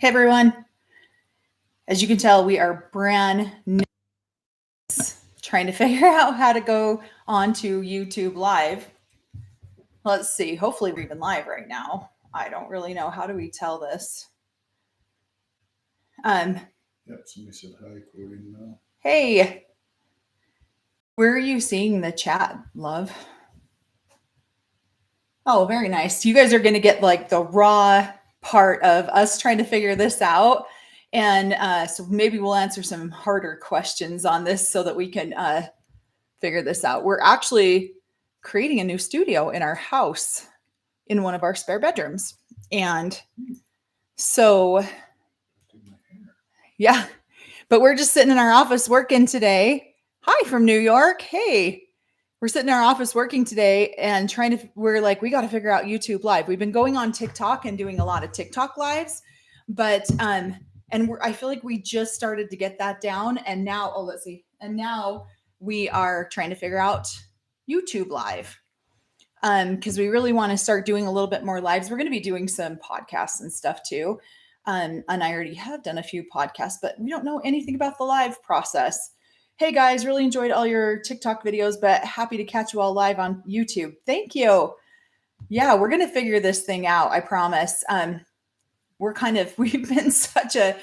Hey everyone. As you can tell, we are brand new, trying to figure out how to go onto YouTube Live. Let's see. Hopefully we're even live right now. I don't really know. How do we tell this? Yep, somebody said hi, Cory. No. Hey, where are you seeing the chat, love? Oh, very nice. You guys are going to get like the raw part of us trying to figure this out. And so maybe we'll answer some harder questions on this so that we can figure this out. We're actually creating a new studio in our house in one of our spare bedrooms. And so, yeah, but we're just sitting in our office working today. Hi from New York. Hey. We're sitting in our office working today and we're like, we got to figure out YouTube Live. We've been going on TikTok and doing a lot of TikTok lives, but, I feel like we just started to get that down. And now, let's see. And now we are trying to figure out YouTube Live. Because we really want to start doing a little bit more lives. We're going to be doing some podcasts and stuff too. And I already have done a few podcasts, but we don't know anything about the live process. Hey guys, really enjoyed all your TikTok videos, but happy to catch you all live on YouTube. Thank you. Yeah, we're going to figure this thing out. I promise. We've been such a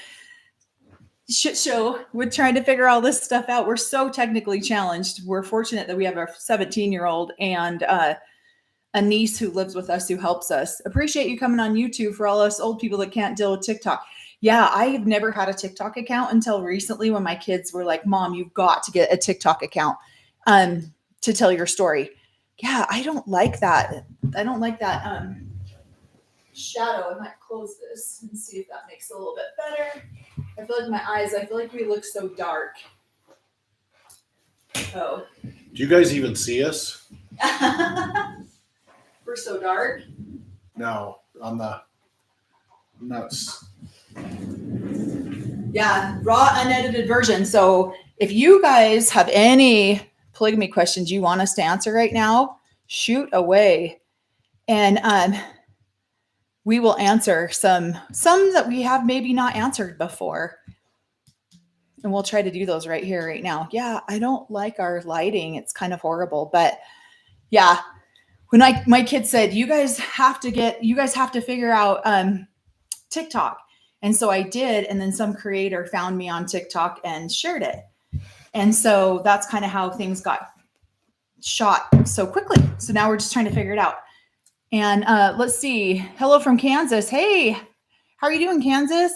shit show with trying to figure all this stuff out. We're so technically challenged. We're fortunate that we have a 17-year-old and a niece who lives with us who helps us. Appreciate you coming on YouTube for all us old people that can't deal with TikTok. Yeah, I have never had a TikTok account until recently when my kids were like, Mom, you've got to get a TikTok account to tell your story. Yeah, I don't like that. I don't like that shadow. I might close this and see if that makes it a little bit better. I feel like we look so dark. Oh. Do you guys even see us? We're so dark. No, on the nuts. Yeah, raw unedited version. So if you guys have any polygamy questions you want us to answer right now, shoot away. And we will answer some that we have maybe not answered before. And we'll try to do those right here, right now. Yeah, I don't like our lighting. It's kind of horrible. But yeah, when my kid said, you guys have to figure out TikTok. And so I did. And then some creator found me on TikTok and shared it. And so that's kind of how things got shot so quickly. So now we're just trying to figure it out. And let's see. Hello from Kansas. Hey, how are you doing, Kansas?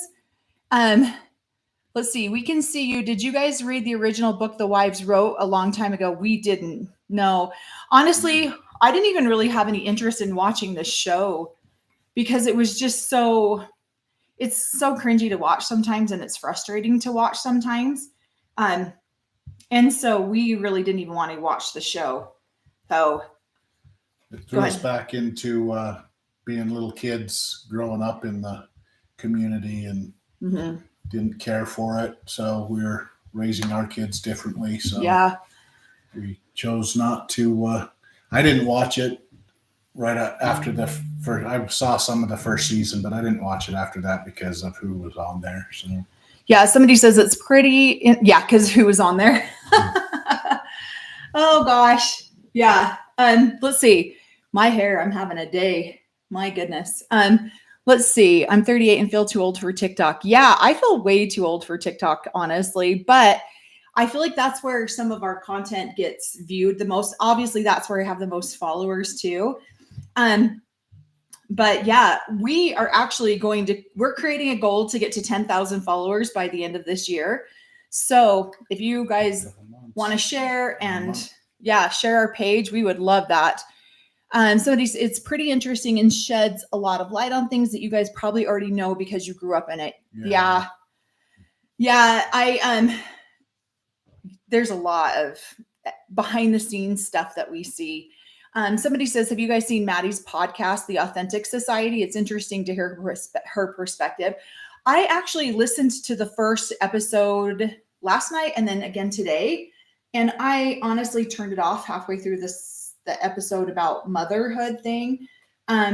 Let's see. We can see you. Did you guys read the original book the wives wrote a long time ago? We didn't. No. Honestly, I didn't even really have any interest in watching the show because it was just it's so cringy to watch sometimes, and it's frustrating to watch sometimes. And so we really didn't even want to watch the show. So it threw us back into being little kids growing up in the community and didn't care for it. So we were raising our kids differently. So yeah, we chose not to. I didn't watch it right after I saw some of the first season, but I didn't watch it after that because of who was on there. So yeah, somebody says it's pretty. Because who was on there? Oh gosh, yeah. Let's see. My hair, I'm having a day. My goodness. Let's see. I'm 38 and feel too old for TikTok. Yeah, I feel way too old for TikTok, honestly, but I feel like that's where some of our content gets viewed the most. Obviously, that's where I have the most followers too. But yeah, we are actually we're creating a goal to get to 10,000 followers by the end of this year. So if you guys want to share and share our page, we would love that. It's pretty interesting and sheds a lot of light on things that you guys probably already know because you grew up in it. Yeah. There's a lot of behind the scenes stuff that we see. Somebody says, have you guys seen Maddie's podcast, The Authentic Society? It's interesting to hear her perspective. I actually listened to the first episode last night and then again today. And I honestly turned it off halfway through the episode about motherhood thing.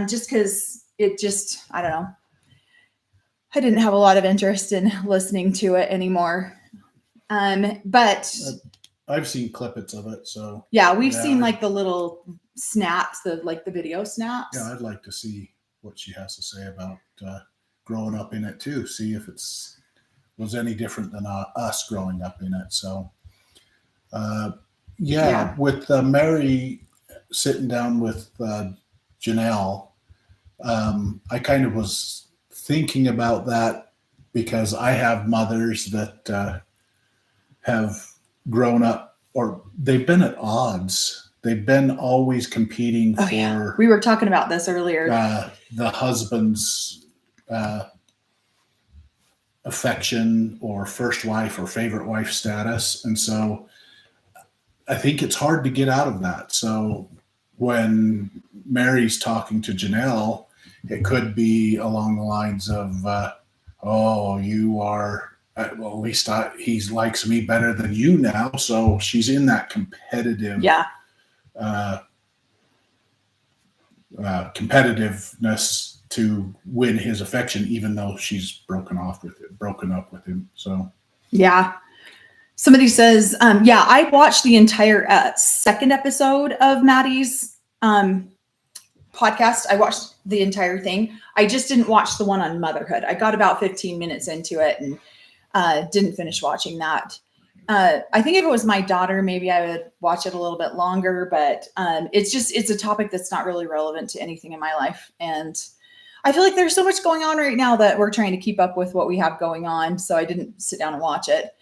Just because I don't know. I didn't have a lot of interest in listening to it anymore. But I've seen clippets of it, so yeah, we've seen like the little snaps, the video snaps. Yeah, I'd like to see what she has to say about growing up in it too. See if was any different than us growing up in it. So, with Mary sitting down with Janelle, I kind of was thinking about that because I have mothers that have grown up, or they've been at odds. They've been always competing for. Yeah. We were talking about this earlier. The husband's affection or first wife or favorite wife status. And so I think it's hard to get out of that. So when Mary's talking to Janelle, it could be along the lines of, you are, well, at least he likes me better than you now. So she's in that competitive competitiveness to win his affection, even though she's broken up with him. So yeah. Somebody says, I watched the entire second episode of Maddie's podcast. I watched the entire thing. I just didn't watch the one on motherhood. I got about 15 minutes into it and didn't finish watching that. I think if it was my daughter, maybe I would watch it a little bit longer, but it's a topic that's not really relevant to anything in my life. And I feel like there's so much going on right now that we're trying to keep up with what we have going on. So I didn't sit down and watch it.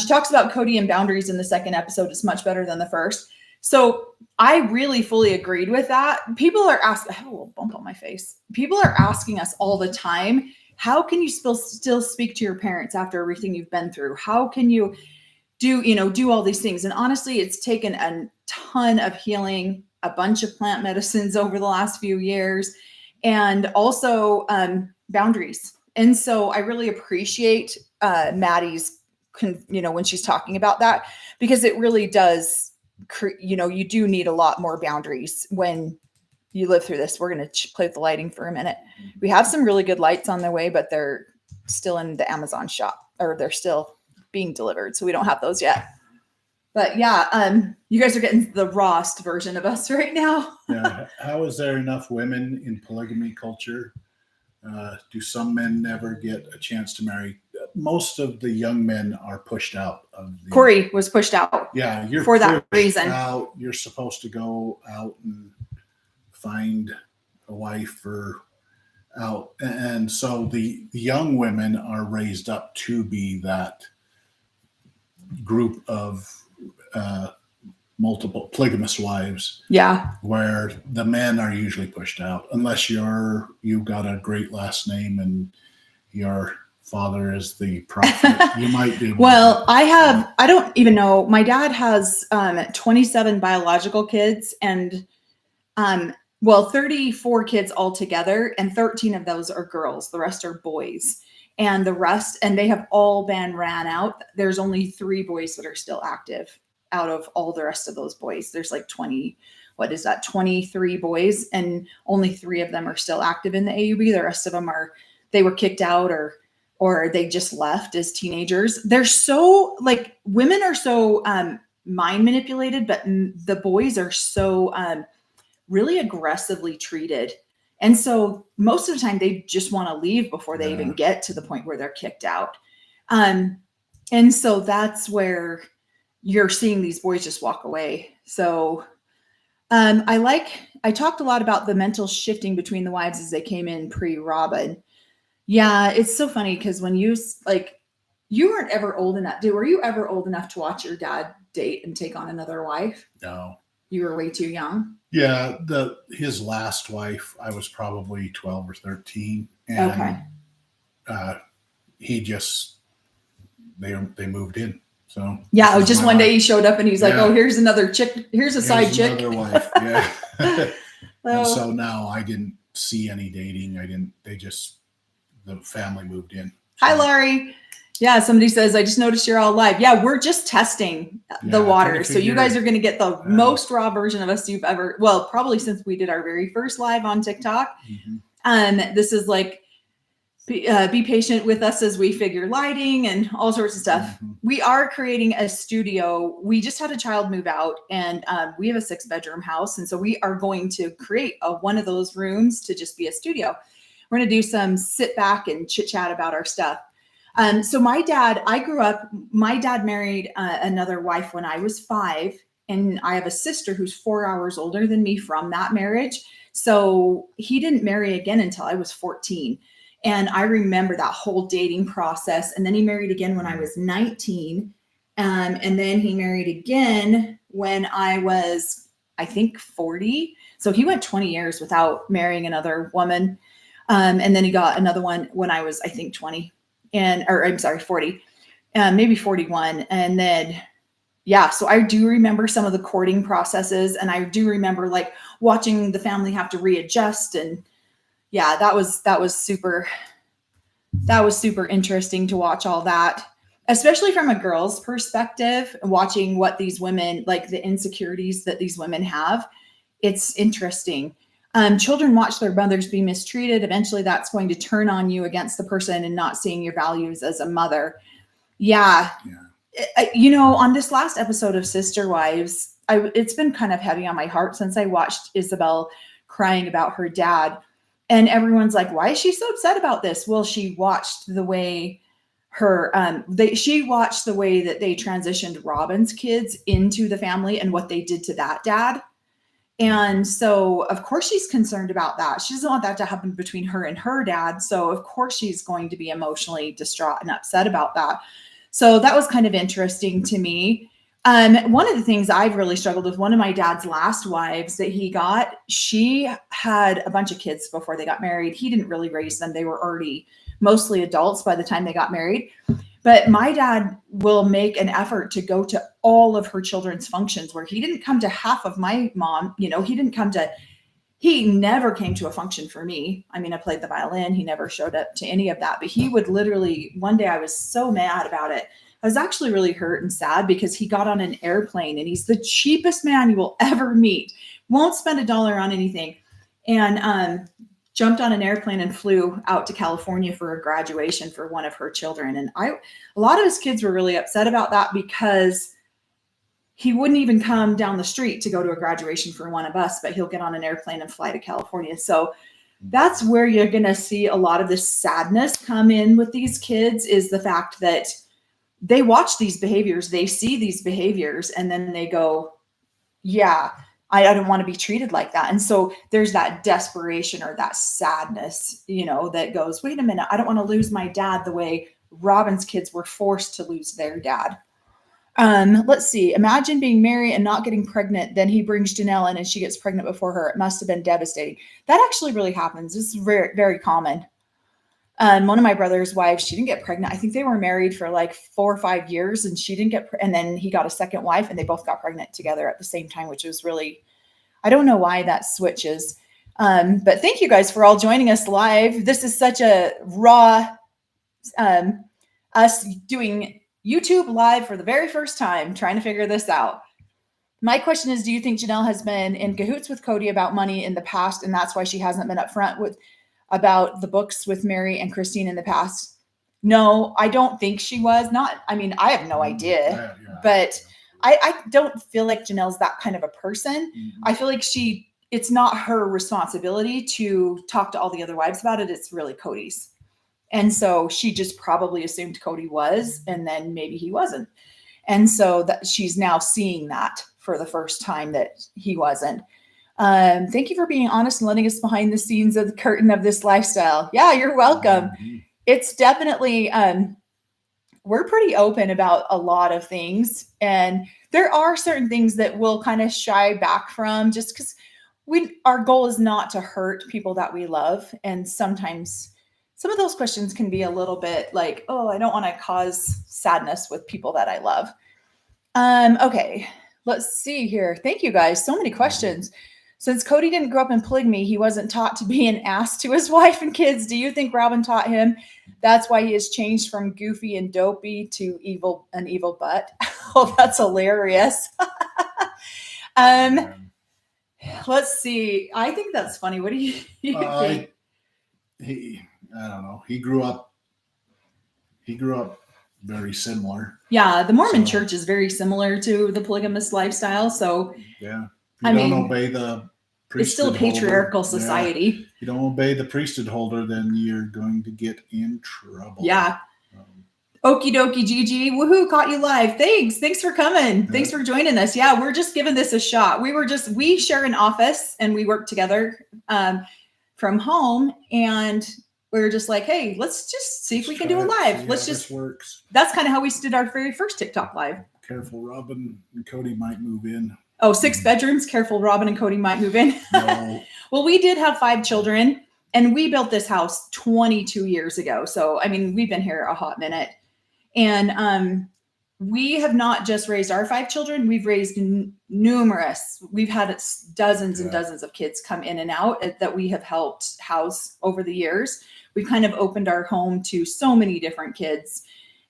She talks about Cody and boundaries in the second episode. It's much better than the first. So I really fully agreed with that. People are asking, I have a little bump on my face. People are asking us all the time, how can you still speak to your parents after everything you've been through? How can you do all these things? And honestly, it's taken a ton of healing, a bunch of plant medicines over the last few years, and also boundaries. And so I really appreciate Maddie's, when she's talking about that, because it really does, you do need a lot more boundaries when you live through this. We're going to play with the lighting for a minute. We have some really good lights on their way, but they're still in the Amazon shop, or they're still being delivered. So we don't have those yet. But you guys are getting the rawest version of us right now. Yeah. How is there enough women in polygamy culture? Do some men never get a chance to marry? Most of the young men are pushed out of Cory was pushed out. Yeah, you're for that reason. You're supposed to go out and find a wife and so the young women are raised up to be that group of multiple polygamous wives. Yeah. Where the men are usually pushed out, unless you've got a great last name and your father is the prophet. You might be. Well, I don't even know. My dad has 27 biological kids and 34 kids altogether, and 13 of those are girls. The rest are boys. And they have all been ran out. There's only 3 boys that are still active out of all the rest of those boys. There's like 23 boys, and only 3 of them are still active in the AUB. The rest of them they were kicked out or they just left as teenagers. They're so women are so mind manipulated, but the boys are so really aggressively treated. And so most of the time they just want to leave before they even get to the point where they're kicked out. And so that's where you're seeing these boys just walk away. So I talked a lot about the mental shifting between the wives as they came in pre-Robin. Yeah, it's so funny because when you weren't ever old enough. Were you ever old enough to watch your dad date and take on another wife? No. You were way too young? Yeah, his last wife, I was probably 12 or 13. And they moved in. So yeah, just one day he showed up and he's like, "Oh, here's another chick. Here's a side chick." Another wife. Yeah. And so now I didn't see any dating. The family moved in. So. Hi, Laurie. Yeah, somebody says, I just noticed you're all live. Yeah, we're just testing the water. So you guys are going to get the most raw version of us you've ever, probably since we did our very first live on TikTok. Mm-hmm. This is be patient with us as we figure lighting and all sorts of stuff. Mm-hmm. We are creating a studio. We just had a child move out, and we have a 6-bedroom house. And so we are going to create one of those rooms to just be a studio. We're going to do some sit back and chit chat about our stuff. So my dad married another wife when I was 5. And I have a sister who's 4 hours older than me from that marriage. So he didn't marry again until I was 14. And I remember that whole dating process. And then he married again when I was 19. And then he married again when I was, I think, 40. So he went 20 years without marrying another woman. And then he got another one when I was, I think, 20 40, maybe 41. And then, yeah, so I do remember some of the courting processes, and I do remember like watching the family have to readjust. And yeah, that was super interesting to watch all that, especially from a girl's perspective, watching what these women, like the insecurities that these women have. It's interesting. Children watch their mothers be mistreated. Eventually that's going to turn on you against the person and not seeing your values as a mother. Yeah. On this last episode of Sister Wives, it's been kind of heavy on my heart since I watched Isabel crying about her dad. And everyone's like, why is she so upset about this? Well, she watched the way that they transitioned Robin's kids into the family and what they did to that dad. And so, of course, she's concerned about that. She doesn't want that to happen between her and her dad. So, of course, she's going to be emotionally distraught and upset about that. So that was kind of interesting to me. One of the things I've really struggled with, one of my dad's last wives that he got, she had a bunch of kids before they got married. He didn't really raise them. They were already mostly adults by the time they got married. But my dad will make an effort to go to all of her children's functions, where he didn't come to half of my mom. He never came to a function for me. I mean, I played the violin. He never showed up to any of that, but he would literally, one day I was so mad about it. I was actually really hurt and sad because he got on an airplane, and he's the cheapest man you will ever meet. Won't spend $1 on anything. And jumped on an airplane and flew out to California for a graduation for one of her children. And a lot of his kids were really upset about that because he wouldn't even come down the street to go to a graduation for one of us, but he'll get on an airplane and fly to California. So that's where you're going to see a lot of this sadness come in with these kids, is the fact that they watch these behaviors, they see these behaviors, and then they go, yeah, I don't want to be treated like that. And so there's that desperation or that sadness, that goes, wait a minute, I don't want to lose my dad the way Robin's kids were forced to lose their dad. Let's see. Imagine being married and not getting pregnant. Then he brings Janelle in and she gets pregnant before her. It must have been devastating. That actually really happens. This is very, very common. One of my brother's wives, she didn't get pregnant. I think they were married for like 4 or 5 years, and she didn't get, and then he got a second wife, and they both got pregnant together at the same time, which was really, I don't know why that switches. But thank you guys for all joining us live. This is such a raw, us doing YouTube live for the very first time, trying to figure this out. My question is, do you think Janelle has been in cahoots with Cody about money in the past, and that's why she hasn't been upfront about the books with Mary and Christine in the past? No, I don't think she was. I have no idea, but I don't feel like Janelle's that kind of a person. Mm-hmm. I feel like it's not her responsibility to talk to all the other wives about it. It's really Cody's. And so she just probably assumed Cody was, and then maybe he wasn't. And so that she's now seeing that for the first time that he wasn't. Thank you for being honest and letting us behind the scenes of the curtain of this lifestyle. Yeah, you're welcome. Mm-hmm. It's definitely, we're pretty open about a lot of things. And there are certain things that we'll kind of shy back from just because our goal is not to hurt people that we love. And sometimes some of those questions can be a little bit like, oh, I don't want to cause sadness with people that I love. Okay, let's see here. Thank you guys. So many questions. Since Cody didn't grow up in polygamy, he wasn't taught to be an ass to his wife and kids. Do you think Robin taught him? That's why he has changed from goofy and dopey to an evil butt. Oh, that's hilarious. Let's see. I think that's funny. What do you think? I don't know. He grew up very similar. Yeah, the Mormon church is very similar to the polygamist lifestyle. So yeah, you don't obey the priesthood. It's still a patriarchal society. Yeah. You don't obey the priesthood holder, then you're going to get in trouble. Yeah. Okie dokie, Gigi. Woohoo, caught you live. Thanks for coming. Yeah. Thanks for joining us. Yeah, we're just giving this a shot. We share an office and we work together from home, and we're just like, hey, let's just see if we can do a live. Let's just works. That's kind of how we did our very first TikTok live. Careful, Robin and Cody might move in. Oh, 6 bedrooms. Careful, Robin and Cody might move in. No. Well, we did have 5 children, and we built this house 22 years ago. So, I mean, we've been here a hot minute. And we have not just raised our 5 children. We've raised numerous. We've had dozens and dozens of kids come in and out that we have helped house over the years. We've kind of opened our home to so many different kids.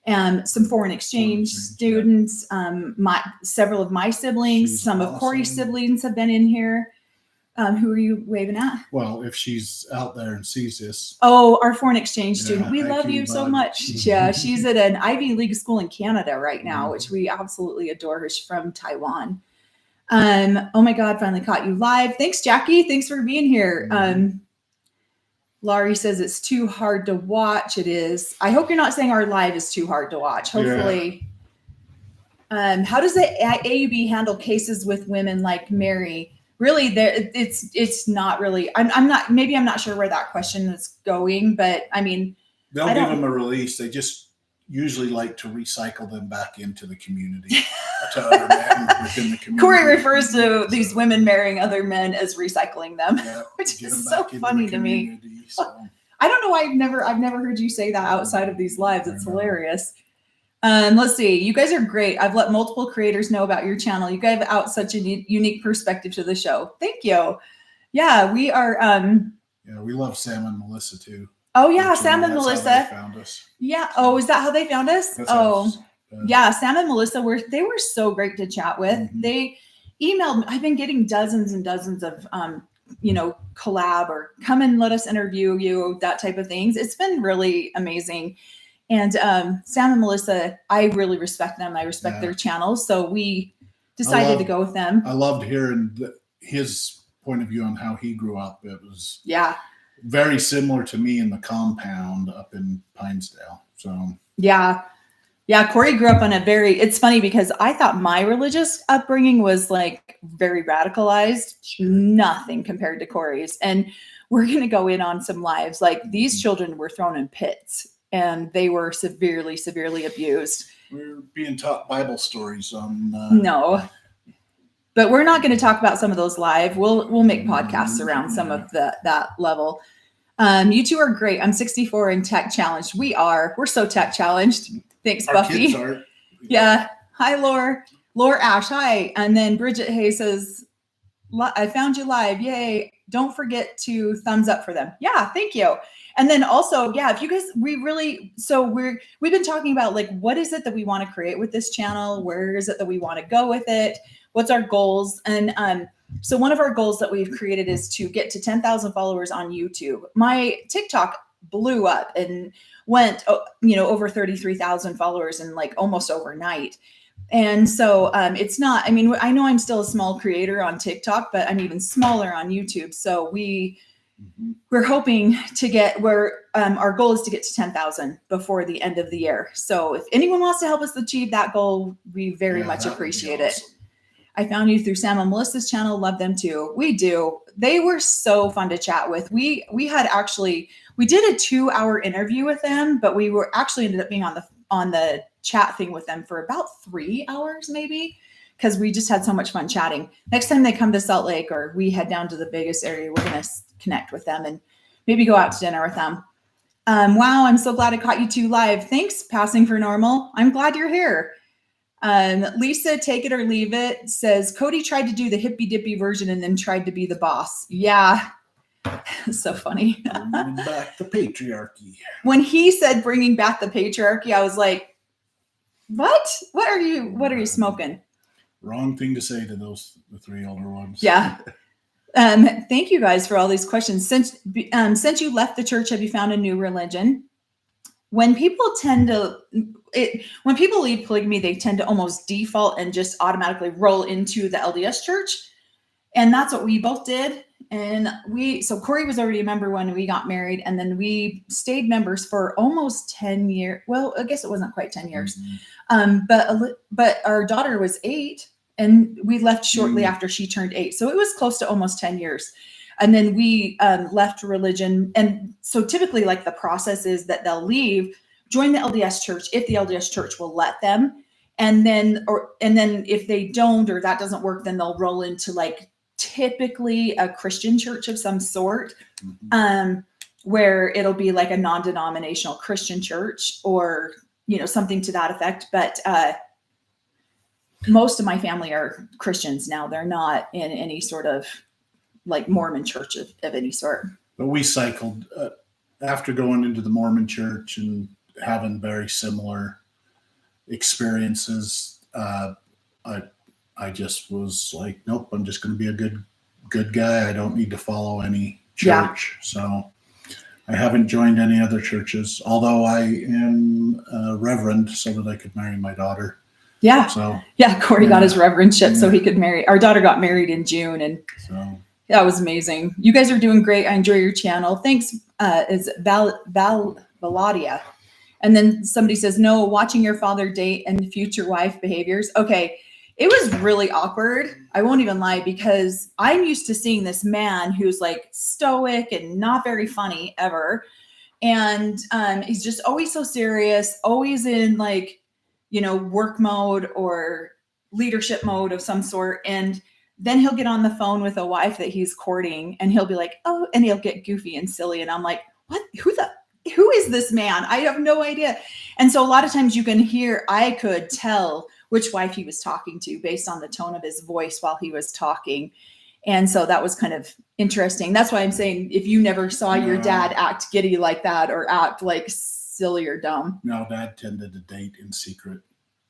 Some foreign exchange students, several of my siblings, some of Cory's siblings have been in here. Who are you waving at? Well, if she's out there and sees this. Oh, our foreign exchange student. We love you so much. Yeah, she's at an Ivy League school in Canada right now, which we absolutely adore her. She's from Taiwan. Oh my God, finally caught you live. Thanks, Jackie. Thanks for being here. Laurie says it's too hard to watch. It is. I hope you're not saying our live is too hard to watch. Hopefully. Yeah. How does the AUB handle cases with women like Mary? Really, it's not really. I'm not sure where that question is going, but I mean, they'll give them a release. They just usually like to recycle them back into the community. To other men within the community. Cory refers to these women marrying other men as recycling them, which is so funny to me. So. I don't know why I've never heard you say that outside of these lives. It's hilarious. Let's see. You guys are great. I've let multiple creators know about your channel. You guys have out such a unique perspective to the show. Thank you. Yeah, we are. Yeah, we love Sam and Melissa too. Oh yeah, Sam and Melissa. How they found us. Yeah. Oh, is that how they found us? Yeah. Sam and Melissa were so great to chat with. Mm-hmm. They emailed me. I've been getting dozens and dozens of collab or come and let us interview you, that type of things. It's been really amazing. And Sam and Melissa, I really respect them. I respect their channels. So we decided to go with them. I loved hearing his point of view on how he grew up. It was very similar to me in the compound up in Pinesdale. So yeah, Cory grew up on it's funny because I thought my religious upbringing was like very radicalized, nothing compared to Cory's. And we're going to go in on some lives. Like these children were thrown in pits and they were severely, severely abused. We're being taught Bible stories on. No, but we're not going to talk about some of those live. We'll make podcasts around some of that level. You two are great. I'm 64 and tech challenged. We're so tech challenged. Thanks, Buffy. Yeah. Hi, Laura Ash. Hi. And then Bridget Hay says, I found you live. Yay. Don't forget to thumbs up for them. Yeah. Thank you. And then also, if you guys, we've been talking about like, what is it that we want to create with this channel? Where is it that we want to go with it? What's our goals? And, so one of our goals that we've created is to get to 10,000 followers on YouTube. My TikTok blew up and went, over 33,000 followers in like almost overnight. And so it's not, I mean, I know I'm still a small creator on TikTok, but I'm even smaller on YouTube. So we're hoping to get our goal is to get to 10,000 before the end of the year. So if anyone wants to help us achieve that goal, we very much appreciate it. I found you through Sam and Melissa's channel. Love them too. We do. They were so fun to chat with. We did a 2-hour interview with them, but we were actually ended up being on the chat thing with them for about 3 hours, maybe, because we just had so much fun chatting. Next time they come to Salt Lake or we head down to the Vegas area, we're going to connect with them and maybe go out to dinner with them. Wow. I'm so glad I caught you two live. Thanks. Passing for normal. I'm glad you're here. Lisa, take it or leave it, says Cody tried to do the hippy dippy version and then tried to be the boss. Yeah. So funny. Bringing back the patriarchy. When he said bringing back the patriarchy, I was like, what are you smoking? Wrong thing to say to the 3 older ones. Yeah. Thank you guys for all these questions. Since you left the church, have you found a new religion? When people leave polygamy, they tend to almost default and just automatically roll into the LDS church. And that's what we both did. And so Cory was already a member when we got married, and then we stayed members for almost 10 years. Well, I guess it wasn't quite 10 years. But our daughter was 8, and we left shortly after she turned 8. So it was close to almost 10 years. And then we left religion. And so typically, like, the process is that they'll leave, join the LDS church if the LDS church will let them. And then if they don't, or that doesn't work, then they'll roll into, like, typically a Christian church of some sort, where it'll be like a non-denominational Christian church, or, something to that effect. But most of my family are Christians now. They're not in any sort of, like, Mormon church of any sort. But we cycled after going into the Mormon church and having very similar experiences. I just was like, nope, I'm just going to be a good guy. I don't need to follow any church. Yeah. So I haven't joined any other churches, although I am a reverend so that I could marry my daughter. Yeah. So Cory got his reverendship so he could marry. Our daughter got married in June, and so that was amazing. You guys are doing great. I enjoy your channel. Thanks. Is Valadia. And then somebody says, no, watching your father date and future wife behaviors. Okay. It was really awkward. I won't even lie, because I'm used to seeing this man who's, like, stoic and not very funny ever. And he's just always so serious, always in, like, work mode or leadership mode of some sort. And then he'll get on the phone with a wife that he's courting, and he'll be like, oh, and he'll get goofy and silly. And I'm like, what? Who is this man? I have no idea. And so a lot of times I could tell which wife he was talking to based on the tone of his voice while he was talking. And so that was kind of interesting. That's why I'm saying, if you never saw your dad act giddy like that, or act like silly or dumb. No, Dad tended to date in secret.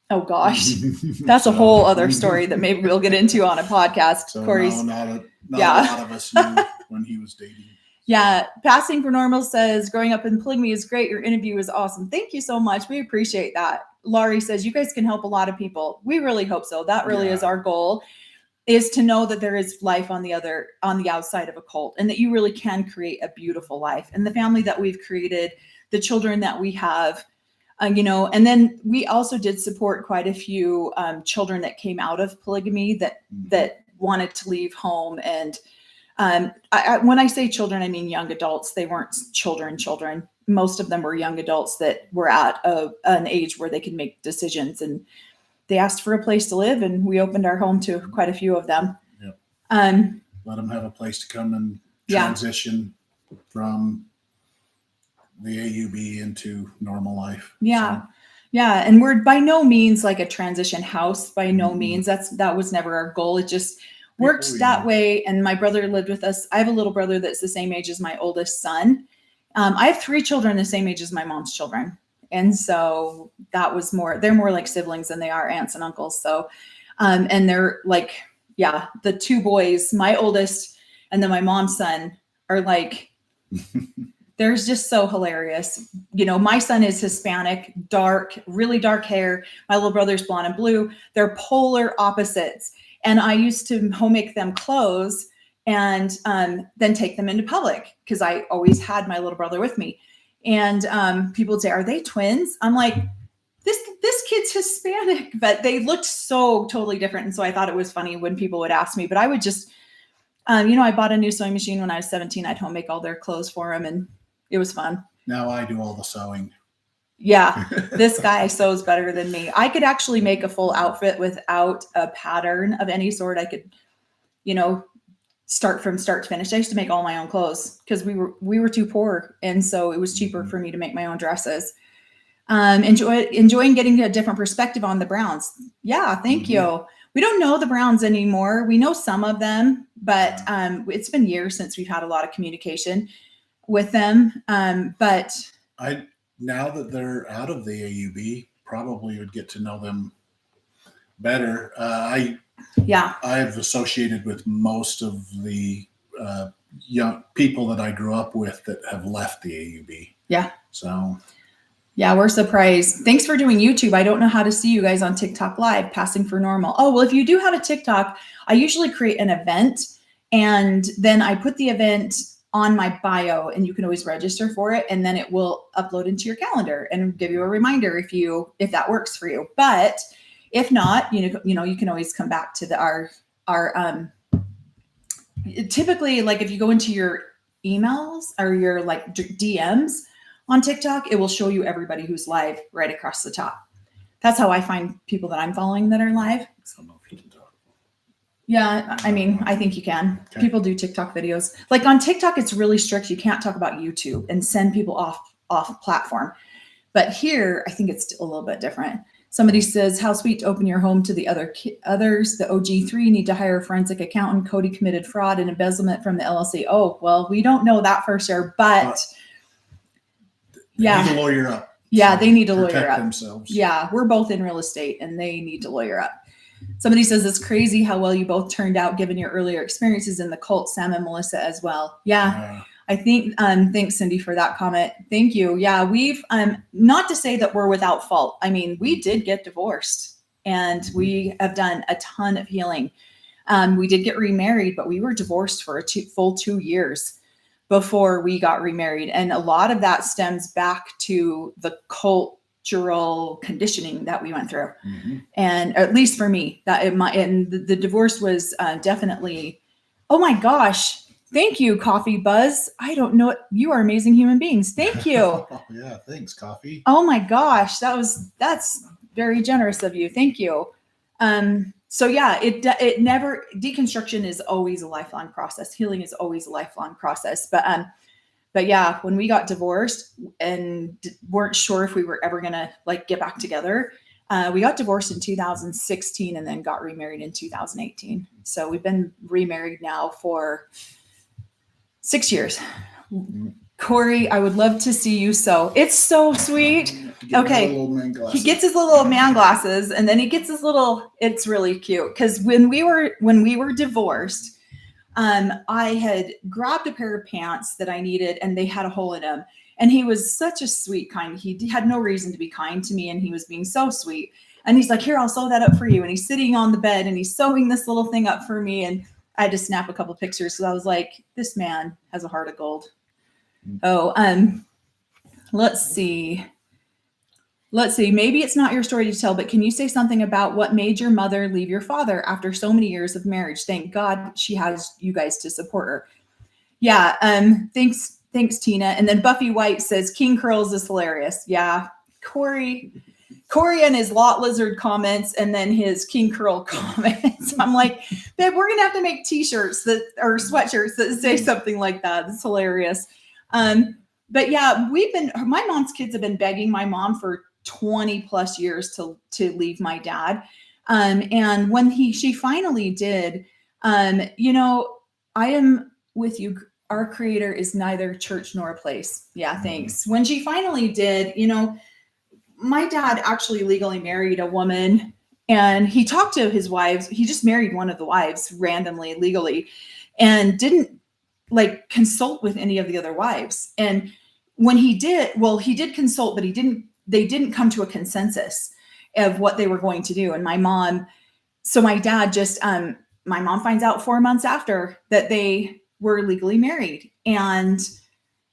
Oh gosh, that's a whole other story that maybe we'll get into on a podcast. So Cory's, not a lot of us knew when he was dating. Yeah. Passing for Normal says, growing up in polygamy is great. Your interview was awesome. Thank you so much. We appreciate that. Laurie says, you guys can help a lot of people. We really hope so. That really is our goal, is to know that there is life on the outside of a cult, and that you really can create a beautiful life. And the family that we've created, the children that we have, and then we also did support quite a few children that came out of polygamy that wanted to leave home. And when I say children, I mean young adults. They weren't children. Most of them were young adults that were at an age where they could make decisions, and they asked for a place to live, and we opened our home to quite a few of them. Yep. Let them have a place to come and transition from the AUB into normal life. Yeah. So. Yeah. And we're by no means like a transition house, by no means. That was never our goal. It just worked that way. And my brother lived with us. I have a little brother that's the same age as my oldest son. I have 3 children the same age as my mom's children. And so that was they're more like siblings than they are aunts and uncles. So, and they're like, the 2 boys, my oldest and then my mom's son, are like, they're just so hilarious. My son is Hispanic, dark, really dark hair. My little brother's blonde and blue. They're polar opposites. And I used to home make them clothes and then take them into public, because I always had my little brother with me. And people would say, are they twins? I'm like, this kid's Hispanic, but they looked so totally different. And so I thought it was funny when people would ask me, but I would just, I bought a new sewing machine when I was 17. I'd home make all their clothes for them, and it was fun. Now I do all the sewing. Yeah, this guy sews better than me. I could actually make a full outfit without a pattern of any sort. I could, start from start to finish. I used to make all my own clothes because we were too poor, and so it was cheaper for me to make my own dresses. Enjoying getting a different perspective on the Browns. Yeah, thank you. We don't know the Browns anymore. We know some of them, but it's been years since we've had a lot of communication with them. But now that they're out of the AUB, probably would get to know them better. I've associated with most of the young people that I grew up with that have left the AUB. Yeah. So. Yeah, we're surprised. Thanks for doing YouTube. I don't know how to see you guys on TikTok Live, passing for normal. Oh, well, if you do have a TikTok, I usually create an event and then I put the event on my bio and you can always register for it. And then it will upload into your calendar and give you a reminder if that works for you. But if not, you can always come back to our typically, like if you go into your emails or your like DMs on TikTok, it will show you everybody who's live right across the top. That's how I find people that I'm following that are live. I don't know if you can talk. Yeah, I mean, I think you can. Okay. People do TikTok videos. Like on TikTok, it's really strict. You can't talk about YouTube and send people off platform. But here, I think it's a little bit different. Somebody says, how sweet to open your home to the others. The OG3 need to hire a forensic accountant. Cody committed fraud and embezzlement from the LLC. Oh, well, we don't know that for sure, but they need to lawyer up. Yeah, they need to lawyer up themselves. Yeah, we're both in real estate and they need to lawyer up. Somebody says it's crazy how well you both turned out given your earlier experiences in the cult, Sam and Melissa as well. Yeah, I think, thanks Cindy for that comment. Thank you. Yeah, we've, not to say that we're without fault. I mean, we did get divorced and we have done a ton of healing. We did get remarried, but we were divorced for a full 2 years before we got remarried. And a lot of that stems back to the cultural conditioning that we went through. Mm-hmm. And at least for me, and the divorce was definitely, oh my gosh, thank you, Coffee Buzz. I don't know. You are amazing human beings. Thank you. Oh, yeah. Thanks, Coffee. Oh my gosh. That's very generous of you. Thank you. So yeah, it never, deconstruction is always a lifelong process. Healing is always a lifelong process. But yeah, when we got divorced and weren't sure if we were ever going to like get back together, we got divorced in 2016 and then got remarried in 2018. So we've been remarried now for 6 years. Cory, I would love to see you sew. It's so sweed. Okay. He gets his little man glasses and then he gets his little, it's really cute. Cause when we were divorced, I had grabbed a pair of pants that I needed and they had a hole in them. And he was such a sweet kind. He had no reason to be kind to me and he was being so sweet. And he's like, here, I'll sew that up for you. And he's sitting on the bed and he's sewing this little thing up for me. And I had to snap a couple of pictures. So I was like, this man has a heart of gold. Oh, let's see. Maybe it's not your story to tell, but can you say something about what made your mother leave your father after so many years of marriage? Thank God she has you guys to support her. Yeah. Thanks, Tina. And then Buffy White says, King Curls is hilarious. Yeah. Cory and his lot lizard comments and then his King Curl comments. I'm like, babe, we're going to have to make t-shirts or sweatshirts that say something like that. It's hilarious. But yeah, my mom's kids have been begging my mom for 20 plus years to leave my dad. And when she finally did, I am with you. Our creator is neither church nor a place. Yeah. Thanks. When she finally did, my dad actually legally married a woman and he talked to his wives. He just married one of the wives randomly, legally, and didn't like consult with any of the other wives. And when he did consult, but they didn't come to a consensus of what they were going to do. And my mom finds out 4 months after that they were legally married. And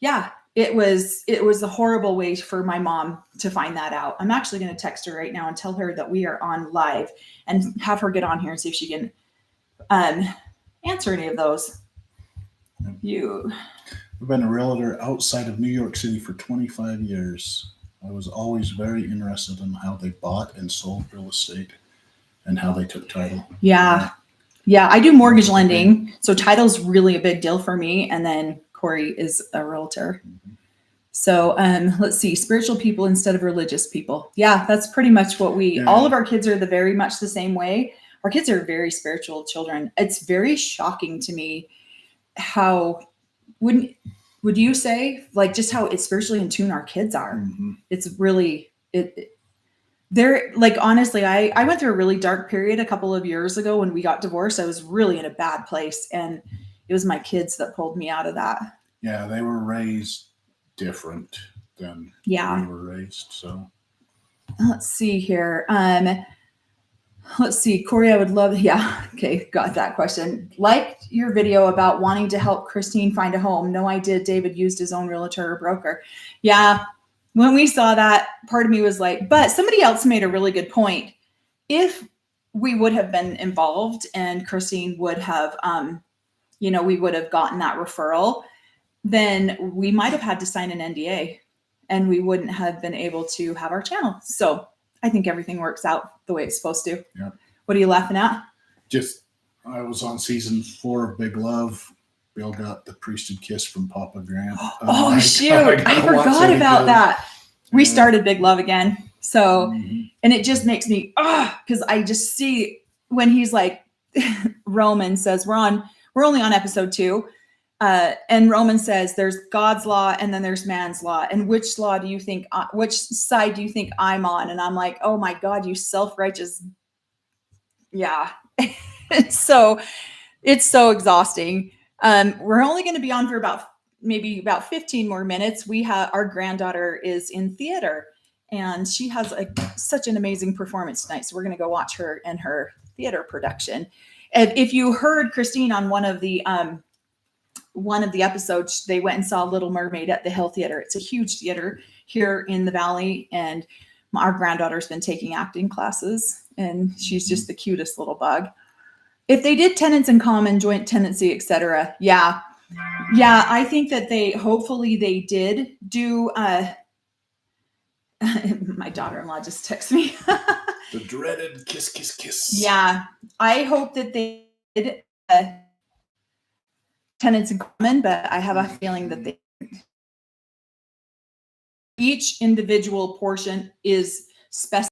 yeah, it was a horrible way for my mom to find that out. I'm actually going to text her right now and tell her that we are on live and have her get on here and see if she can answer any of those. I've been a realtor outside of New York City for 25 years. I was always very interested in how they bought and sold real estate and how they took title. Yeah. Yeah. I do mortgage lending. So title's really a big deal for me. And then Cory is a realtor. Mm-hmm. So let's see, spiritual people instead of religious people. Yeah, that's pretty much what all of our kids are very much the same way. Our kids are very spiritual children. It's very shocking to me how would you say like just how it's spiritually in tune our kids are. Mm-hmm. It's really they're like, honestly, I went through a really dark period a couple of years ago when we got divorced. I was really in a bad place and it was my kids that pulled me out of that. Yeah, they were raised different than we were raised. So let's see here. Let's see, Cory, I would love, okay, got that question. Liked your video about wanting to help Christine find a home. No, I did. David used his own realtor or broker. Yeah, when we saw that, part of me was like, but somebody else made a really good point. If we would have been involved and Christine would have, we would have gotten that referral, then we might have had to sign an NDA and we wouldn't have been able to have our channel. So I think everything works out the way it's supposed to. Yeah. What are you laughing at? I was on season 4 of Big Love. Bill got the priesthood kiss from Papa Grant. Oh, shoot. I forgot about that. We started Big Love again. So, and it just makes me, because I just see when he's like, Roman says, we're only on episode 2. And Roman says there's God's law and then there's man's law. And which law do you think, which side do you think I'm on? And I'm like, oh my God, you self-righteous. Yeah. So it's so exhausting. We're only going to be on for maybe about 15 more minutes. Our granddaughter is in theater and she has such an amazing performance tonight. So we're going to go watch her in her theater production. And if you heard Christine on one of the episodes, they went and saw Little Mermaid at the Hill Theater. It's a huge theater here in the Valley. And our granddaughter's been taking acting classes and she's just the cutest little bug. If they did tenants in common, joint tenancy, etc. Yeah. I think that hopefully they did do, my daughter-in-law just texted me. The dreaded kiss, kiss, kiss. Yeah. I hope that they did, tenants in common, but I have a feeling that each individual portion is specified,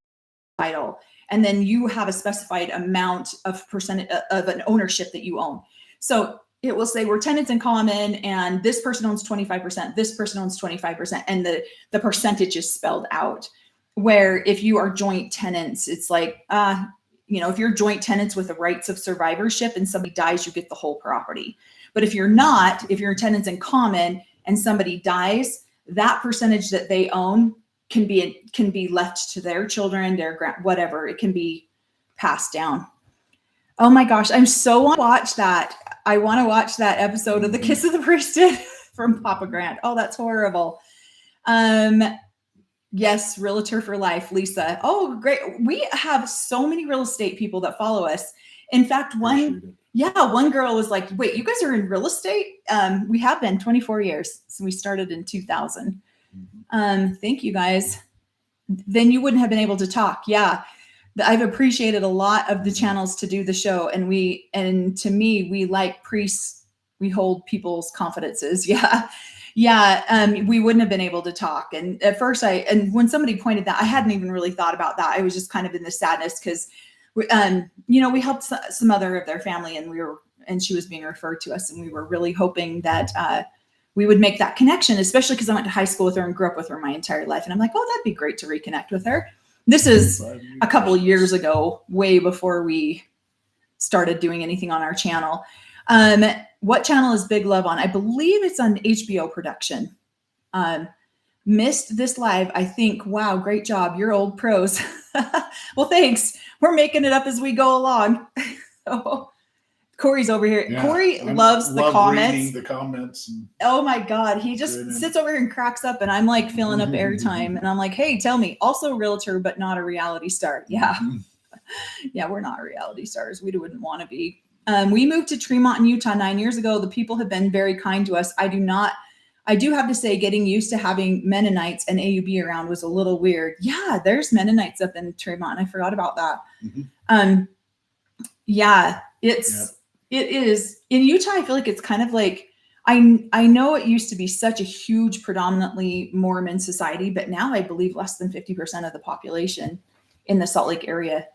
and then you have a specified amount of percentage of an ownership that you own. So it will say we're tenants in common and this person owns 25%, this person owns 25%, and the percentage is spelled out. Where if you are joint tenants, it's like, if you're joint tenants with the rights of survivorship and somebody dies, you get the whole property. But if you're not, if you're tenants in common and somebody dies, that percentage that they own can be left to their children, their whatever. It can be passed down. Oh my gosh, I'm so want to watch that. I want to watch that episode of The Kiss of the Priesthood from Papa Grant. Oh, that's horrible. Yes, realtor for life, Lisa. Oh, great. We have so many real estate people that follow us. In fact, one girl was like, wait, you guys are in real estate? We have been 24 years. So we started in 2000. Thank you guys. Then you wouldn't have been able to talk. Yeah. I've appreciated a lot of the channels to do the show. And to me, we like priests. We hold people's confidences. Yeah. We wouldn't have been able to talk. And at first when somebody pointed that, I hadn't even really thought about that. I was just kind of in the sadness because we helped some other of their family and she was being referred to us. And we were really hoping that, we would make that connection, especially because I went to high school with her and grew up with her my entire life. And I'm like, oh, that'd be great to reconnect with her. This is a couple of years ago, way before we started doing anything on our channel. What channel is Big Love on? I believe it's on HBO production. Missed this live, I think. Wow, great job. You're old pros. Well, thanks. We're making it up as we go along. So, Cory's over here. Yeah, Cory loves the comments. Reading the comments. Oh my God. He just sits over here and cracks up and I'm like filling up airtime and I'm like, hey, tell me. Also realtor, but not a reality star. Yeah. Yeah, we're not reality stars. We wouldn't want to be. We moved to Tremont in Utah 9 years ago. The people have been very kind to us. I do have to say getting used to having Mennonites and AUB around was a little weird. Yeah, there's Mennonites up in Tremont. I forgot about that. It is in Utah. I feel like it's kind of like, I know it used to be such a huge, predominantly Mormon society, but now I believe less than 50% of the population in the Salt Lake area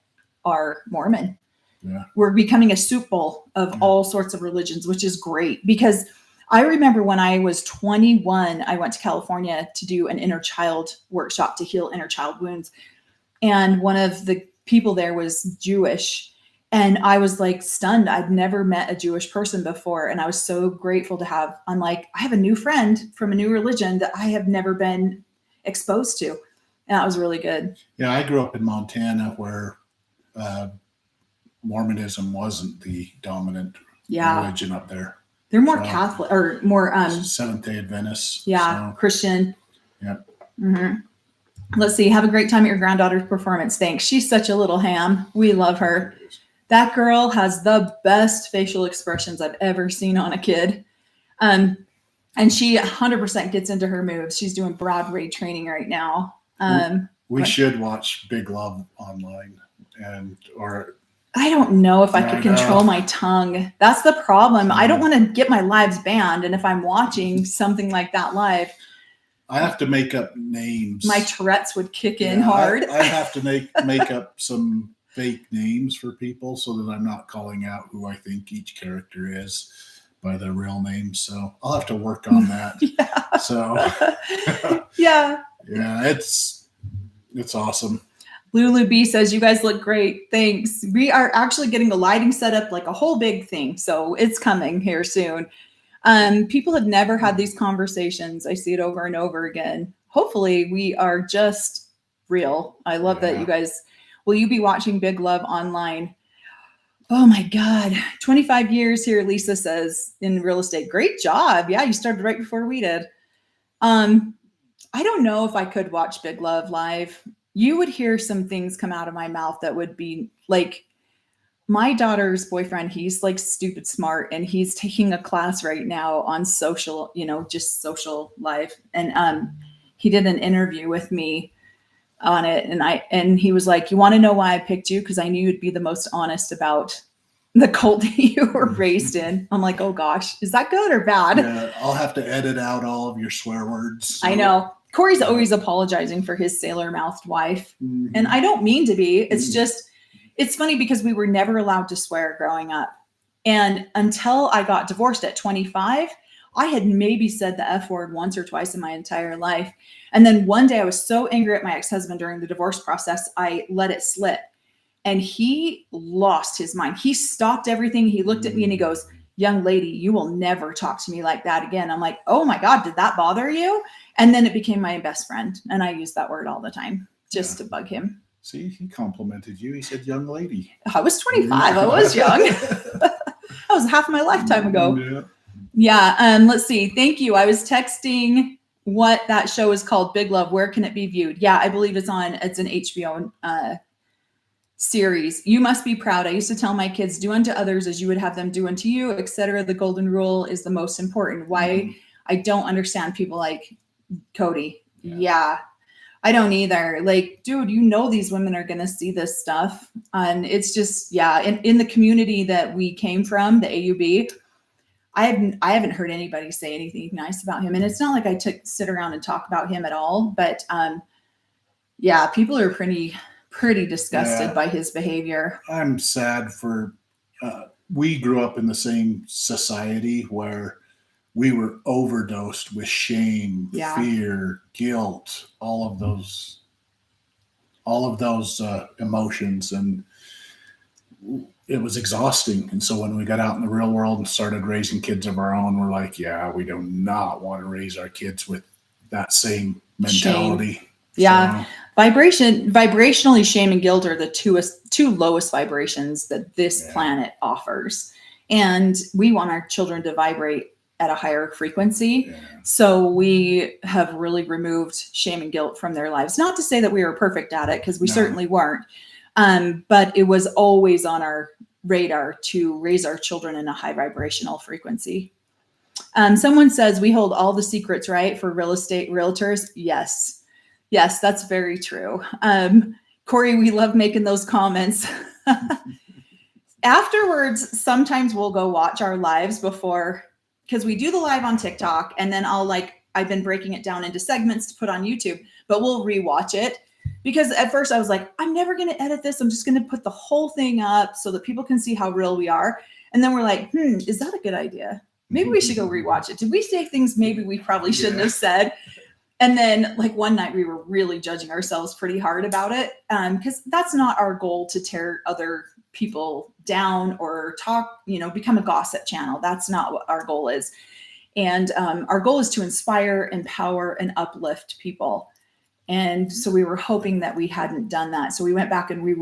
are Mormon. Yeah. We're becoming a soup bowl of all sorts of religions, which is great because I remember when I was 21, I went to California to do an inner child workshop to heal inner child wounds. And one of the people there was Jewish. And I was like stunned. I'd never met a Jewish person before. And I was so grateful to have, I'm like, I have a new friend from a new religion that I have never been exposed to. And that was really good. Yeah, I grew up in Montana where Mormonism wasn't the dominant religion up there. They're more Catholic or more Seventh-day Adventists. Yeah, so. Christian. Yeah. Mm-hmm. Let's see. Have a great time at your granddaughter's performance. Thanks. She's such a little ham. We love her. That girl has the best facial expressions I've ever seen on a kid. And she 100% gets into her moves. She's doing Broadway training right now. We should watch Big Love online I don't know if I could control my tongue. That's the problem. I don't want to get my lives banned. And if I'm watching something like that live, I have to make up names. My Tourette's would kick in hard. I have to make up some fake names for people so that I'm not calling out who I think each character is by their real name. So I'll have to work on that. Yeah. So yeah. Yeah, it's awesome. Lulu B says, you guys look great. Thanks. We are actually getting the lighting set up, like a whole big thing. So it's coming here soon. People have never had these conversations. I see it over and over again. Hopefully we are just real. I love that you guys, will you be watching Big Love online? Oh my God. 25 years here, Lisa says, in real estate. Great job. Yeah, you started right before we did. I don't know if I could watch Big Love live. You would hear some things come out of my mouth that would be like, my daughter's boyfriend, he's like stupid smart, and he's taking a class right now on social, just social life. And he did an interview with me on it. And he was like, you want to know why I picked you? Because I knew you'd be the most honest about the cult that you were raised in. I'm like, oh gosh, is that good or bad? Yeah, I'll have to edit out all of your swear words. So. I know. Corey's always apologizing for his sailor-mouthed wife. Mm-hmm. And I don't mean to be. It's just, it's funny because we were never allowed to swear growing up. And until I got divorced at 25, I had maybe said the F word once or twice in my entire life. And then one day I was so angry at my ex-husband during the divorce process, I let it slip. And he lost his mind. He stopped everything. He looked at me and he goes, young lady, you will never talk to me like that again. I'm like, oh my God, did that bother you? And then it became my best friend. And I use that word all the time just to bug him. See, he complimented you. He said, young lady. I was 25. I was young. That was half my lifetime ago. Yeah. Let's see. Thank you. I was texting what that show is called, Big Love. Where can it be viewed? Yeah, I believe it's an HBO series. You must be proud. I used to tell my kids, do unto others as you would have them do unto you, etc. The golden rule is the most important. Why I don't understand people like Cody. Yeah. I don't either. Like, dude, these women are going to see this stuff. And it's just, in the community that we came from, the AUB, I haven't heard anybody say anything nice about him. And it's not like I sit around and talk about him at all, but people are pretty disgusted by his behavior. I'm sad for, we grew up in the same society where we were overdosed with shame, fear, guilt, all of those emotions. And it was exhausting. And so when we got out in the real world and started raising kids of our own, we're like, we do not want to raise our kids with that same mentality. Shame. Yeah. So, vibrationally, shame and guilt are the two lowest vibrations that this planet offers. And we want our children to vibrate at a higher frequency. Yeah. So we have really removed shame and guilt from their lives. Not to say that we were perfect at it, because we certainly weren't. But it was always on our radar to raise our children in a high vibrational frequency. Someone says we hold all the secrets, right? For real estate realtors. Yes, that's very true. Corey, we love making those comments. Afterwards, sometimes we'll go watch our lives before, because we do the live on TikTok, and then I've been breaking it down into segments to put on YouTube, but we'll rewatch it. Because at first I was like, I'm never going to edit this. I'm just going to put the whole thing up so that people can see how real we are. And then we're like, is that a good idea? Maybe we should go rewatch it. Did we say things maybe we probably shouldn't have said? And then one night we were really judging ourselves pretty hard about it. Because that's not our goal, to tear other people down or talk, become a gossip channel. That's not what our goal is. And our goal is to inspire, empower, and uplift people. And so we were hoping that we hadn't done that. So we went back and we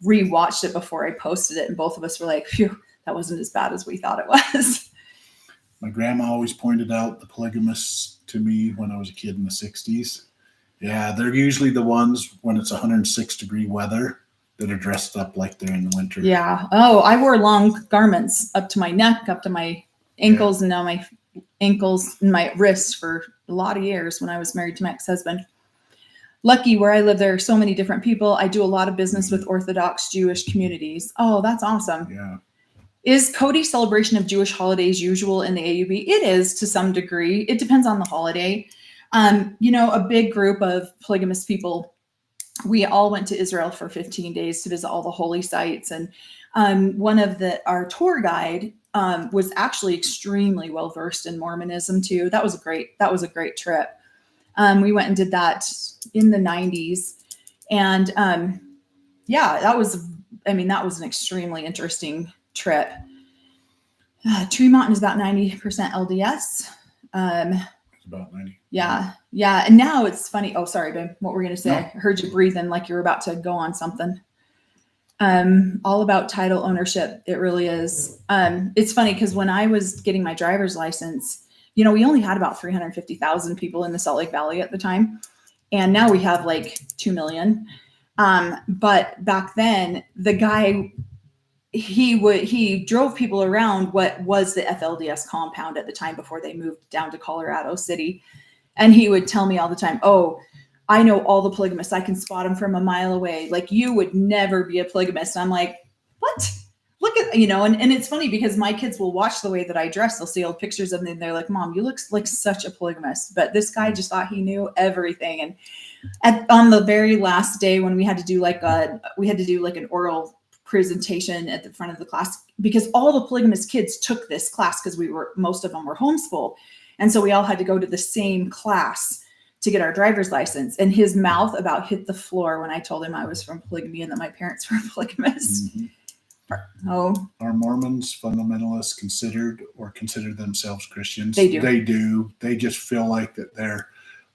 rewatched it before I posted it. And both of us were like, phew, that wasn't as bad as we thought it was. My grandma always pointed out the polygamists to me when I was a kid in the 60s. Yeah, they're usually the ones when it's 106-degree weather that are dressed up like they're in the winter. Yeah. Oh, I wore long garments up to my neck, up to my ankles, and now my ankles and my wrists for a lot of years when I was married to my ex-husband. Lucky where I live, there are so many different people. I do a lot of business with Orthodox Jewish communities. Oh, that's awesome. Yeah. Is Cody's celebration of Jewish holidays usual in the AUB? It is to some degree. It depends on the holiday. A big group of polygamous people, we all went to Israel for 15 days to visit all the holy sites. And our tour guide was actually extremely well versed in Mormonism too. That was a great trip. We went and did that in the 90s. And that was an extremely interesting trip. Tree Mountain is about 90% LDS. It's about 90. Yeah. And now it's funny. Oh, sorry, babe. What were we going to say? No. I heard you breathing like you were about to go on something. All about title ownership. It really is. It's funny because when I was getting my driver's license, we only had about 350,000 people in the Salt Lake Valley at the time. And now we have like 2 million. But back then the guy, he drove people around what was the FLDS compound at the time before they moved down to Colorado City. And he would tell me all the time, oh, I know all the polygamists. I can spot them from a mile away. Like, you would never be a polygamist. And I'm like, what? Look at, and it's funny because my kids will watch the way that I dress. They'll see old pictures of me and they're like, Mom, you look like such a polygamist. But this guy just thought he knew everything. And on the very last day when we had to do an oral presentation at the front of the class, because all the polygamous kids took this class because most of them were homeschooled. And so we all had to go to the same class to get our driver's license. And his mouth about hit the floor when I told him I was from polygamy and that my parents were polygamists. Mm-hmm. Oh, Are Mormons fundamentalists consider themselves Christians? They do. They do. They just feel like that they're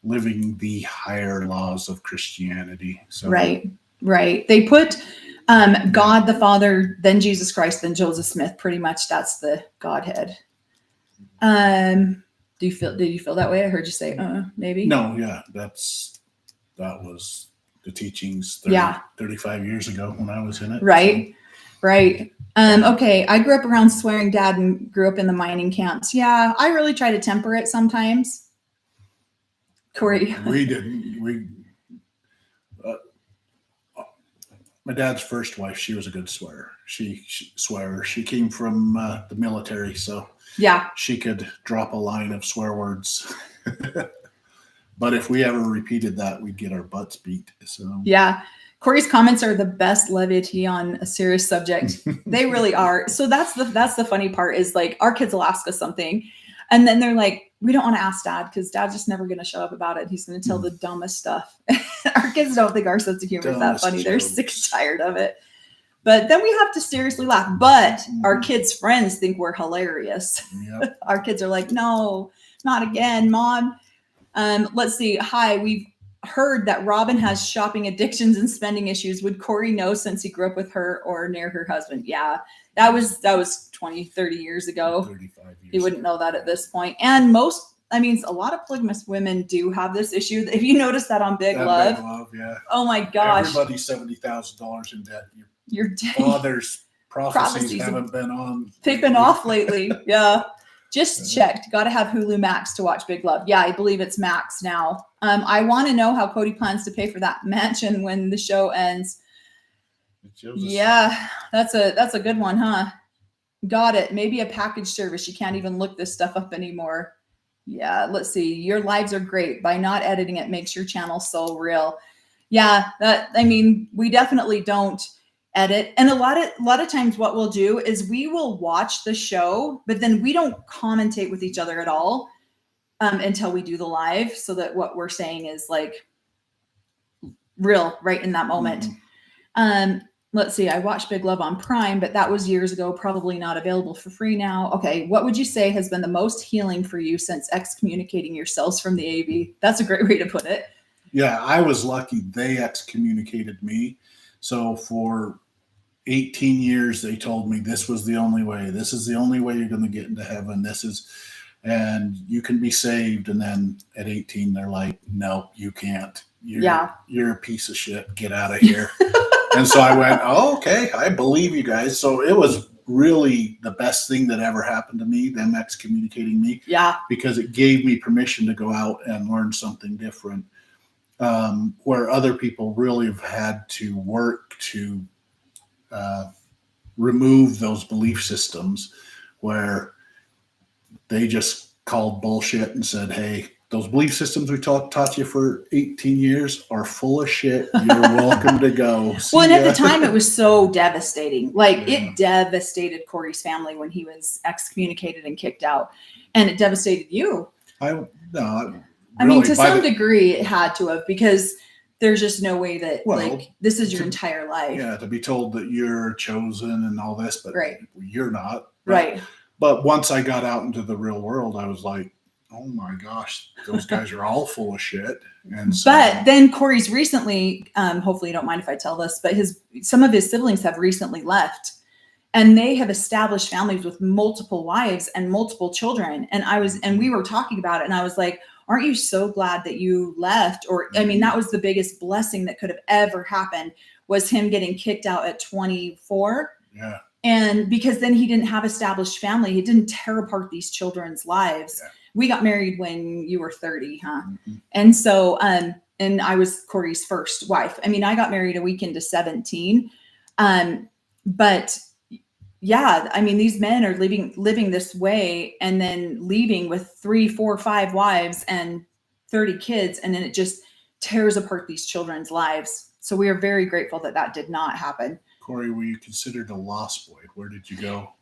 living the higher laws of Christianity. So right. They put God the Father, then Jesus Christ, then Joseph Smith. Pretty much that's the Godhead. Did you feel that way? I heard you say, maybe. No, yeah, that was the teachings 35 years ago when I was in it. Right. So. Right. Okay. I grew up around swearing dad and grew up in the mining camps. Yeah. I really try to temper it sometimes. Cory. We didn't. My dad's first wife, she was a good swearer. She came from the military, so yeah, she could drop a line of swear words. But if we ever repeated that, we'd get our butts beat. So yeah. Cory's comments are the best levity on a serious subject. They really are. So that's the funny part is like our kids will ask us something and then they're like, we don't want to ask dad because dad's just never going to shut up about it. He's going to tell the dumbest stuff. Our kids don't think our sense of humor is that funny. They're sick and tired of it. But then we have to seriously laugh. But our kids' friends think we're hilarious. Yep. Our kids are like, no, not again, Mom. Let's see. Hi, we've heard that Robin has shopping addictions and spending issues. Would Cory know since he grew up with her or near her husband? Yeah, that was 20, 30 years ago. 35 years. He wouldn't know that at this point. And a lot of polygamous women do have this issue. If you notice that on Big Love. Big Love, yeah. Oh my gosh. Everybody's $70,000 in debt. Your father's prophecies haven't been off lately. Yeah. Just checked. Got to have Hulu Max to watch Big Love. Yeah, I believe it's Max now. I want to know how Cody plans to pay for that mansion when the show ends. Yeah, that's a good one, huh? Got it. Maybe a package service. You can't even look this stuff up anymore. Yeah, let's see. Your lives are great. By not editing it makes your channel so real. Yeah, we definitely don't edit. And a lot of times what we'll do is we will watch the show, but then we don't commentate with each other at all until we do the live, so that what we're saying is like real right in that moment. let's see, I watched Big Love on Prime, but that was years ago, probably not available for free now. Okay, what would you say has been the most healing for you since excommunicating yourselves from the AUB? That's a great way to put it. Yeah, I was lucky. They excommunicated me. So for 18 years, they told me this was the only way. This is the only way you're going to get into heaven. And you can be saved. And then at 18, they're like, no, you can't. You're a piece of shit. Get out of here. And so I went, oh, okay, I believe you guys. So it was really the best thing that ever happened to me, them excommunicating me. Yeah. Because it gave me permission to go out and learn something different. Where other people really have had to work to remove those belief systems, where they just called bullshit and said, hey, those belief systems we taught you for 18 years are full of shit. You're welcome to go. Well, and at the time it was so devastating. Like it devastated Cory's family when he was excommunicated and kicked out. And it devastated you. I mean, to some degree it had to have, because there's just no way that this is your entire life. Yeah, to be told that you're chosen and all this, but you're not. Right. But once I got out into the real world, I was like, oh my gosh, those guys are all full of shit. And so, but then Cory's recently, hopefully you don't mind if I tell this, but some of his siblings have recently left, and they have established families with multiple wives and multiple children. And we were talking about it, and I was like, aren't you so glad that you left? Or, I mean, that was the biggest blessing that could have ever happened, was him getting kicked out at 24. Yeah. And because then he didn't have established family, he didn't tear apart these children's lives. Yeah. We got married when you were 30, huh? Mm-hmm. And so, and I was Cory's first wife. I mean, I got married a week into 17. But yeah, I mean, these men are living this way, and then leaving with 3, 4, 5 wives and 30 kids. And then it just tears apart these children's lives. So we are very grateful that did not happen. Cory, were you considered a lost boy? Where did you go?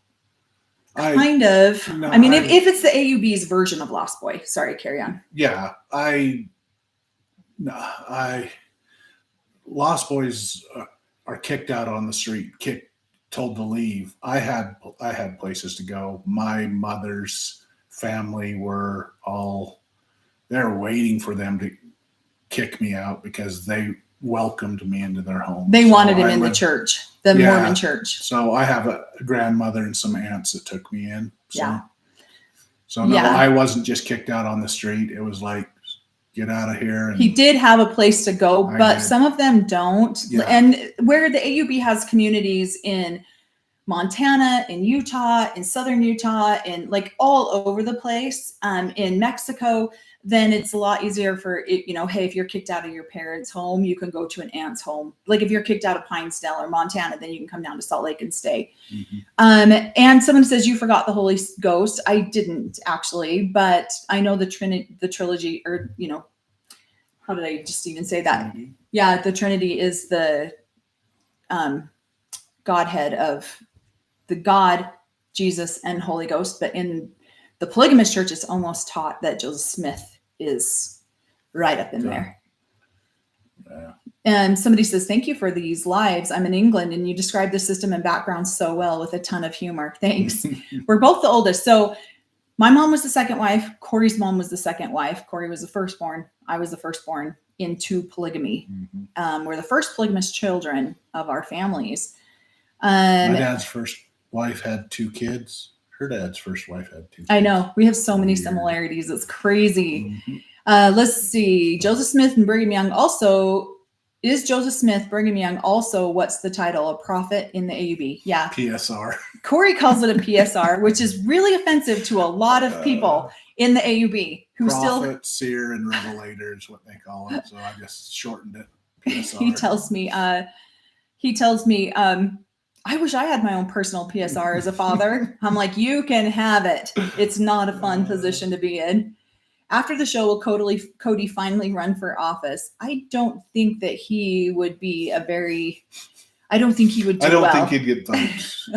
Kind of. No, I mean, if it's the AUB's version of Lost Boy. Sorry, carry on. Yeah, Lost Boys are kicked out on the street, told to leave. I had places to go. My mother's family were they're waiting for them to kick me out because they welcomed me into their home. They wanted him in the church, the Mormon church. So I have a grandmother and some aunts that took me in. So no, yeah. I wasn't just kicked out on the street. It was like, get out of here. And he did have a place to go, but some of them don't. Yeah. And where the AUB has communities in Montana, in Utah, in Southern Utah, and like all over the place, in Mexico, then it's a lot easier for it, hey, if you're kicked out of your parents' home, you can go to an aunt's home. Like if you're kicked out of Pinedale or Montana, then you can come down to Salt Lake and stay. Mm-hmm. And someone says you forgot the Holy Ghost. I didn't actually, but I know the trilogy, or, how did I just even say that? Mm-hmm. Yeah. The Trinity is the Godhead of the God, Jesus, and Holy Ghost. But in the polygamist church, it's almost taught that Joseph Smith is right up in there. Yeah. And somebody says, thank you for these lives. I'm in England, and you describe the system and background so well with a ton of humor. Thanks. We're both the oldest. So my mom was the second wife. Cory's mom was the second wife. Cory was the firstborn. I was the firstborn into polygamy. Mm-hmm. We're the first polygamous children of our families. My dad's first wife had 2 kids. Her dad's first wife had 2 kids. I know. We have so many similarities. It's crazy. Mm-hmm. Let's see. Joseph Smith and Brigham Young also. Is Joseph Smith, Brigham Young also, what's the title? A prophet in the AUB? Yeah. PSR. Cory calls it a PSR, which is really offensive to a lot of people in the AUB who prophet, seer, and revelator is what they call it. So I just shortened it. PSR. He tells me, I wish I had my own personal PSR as a father. I'm like, you can have it. It's not a fun position to be in. After the show, will Cody finally run for office? I don't think that he would be I don't think he would do well. I don't think he'd get votes.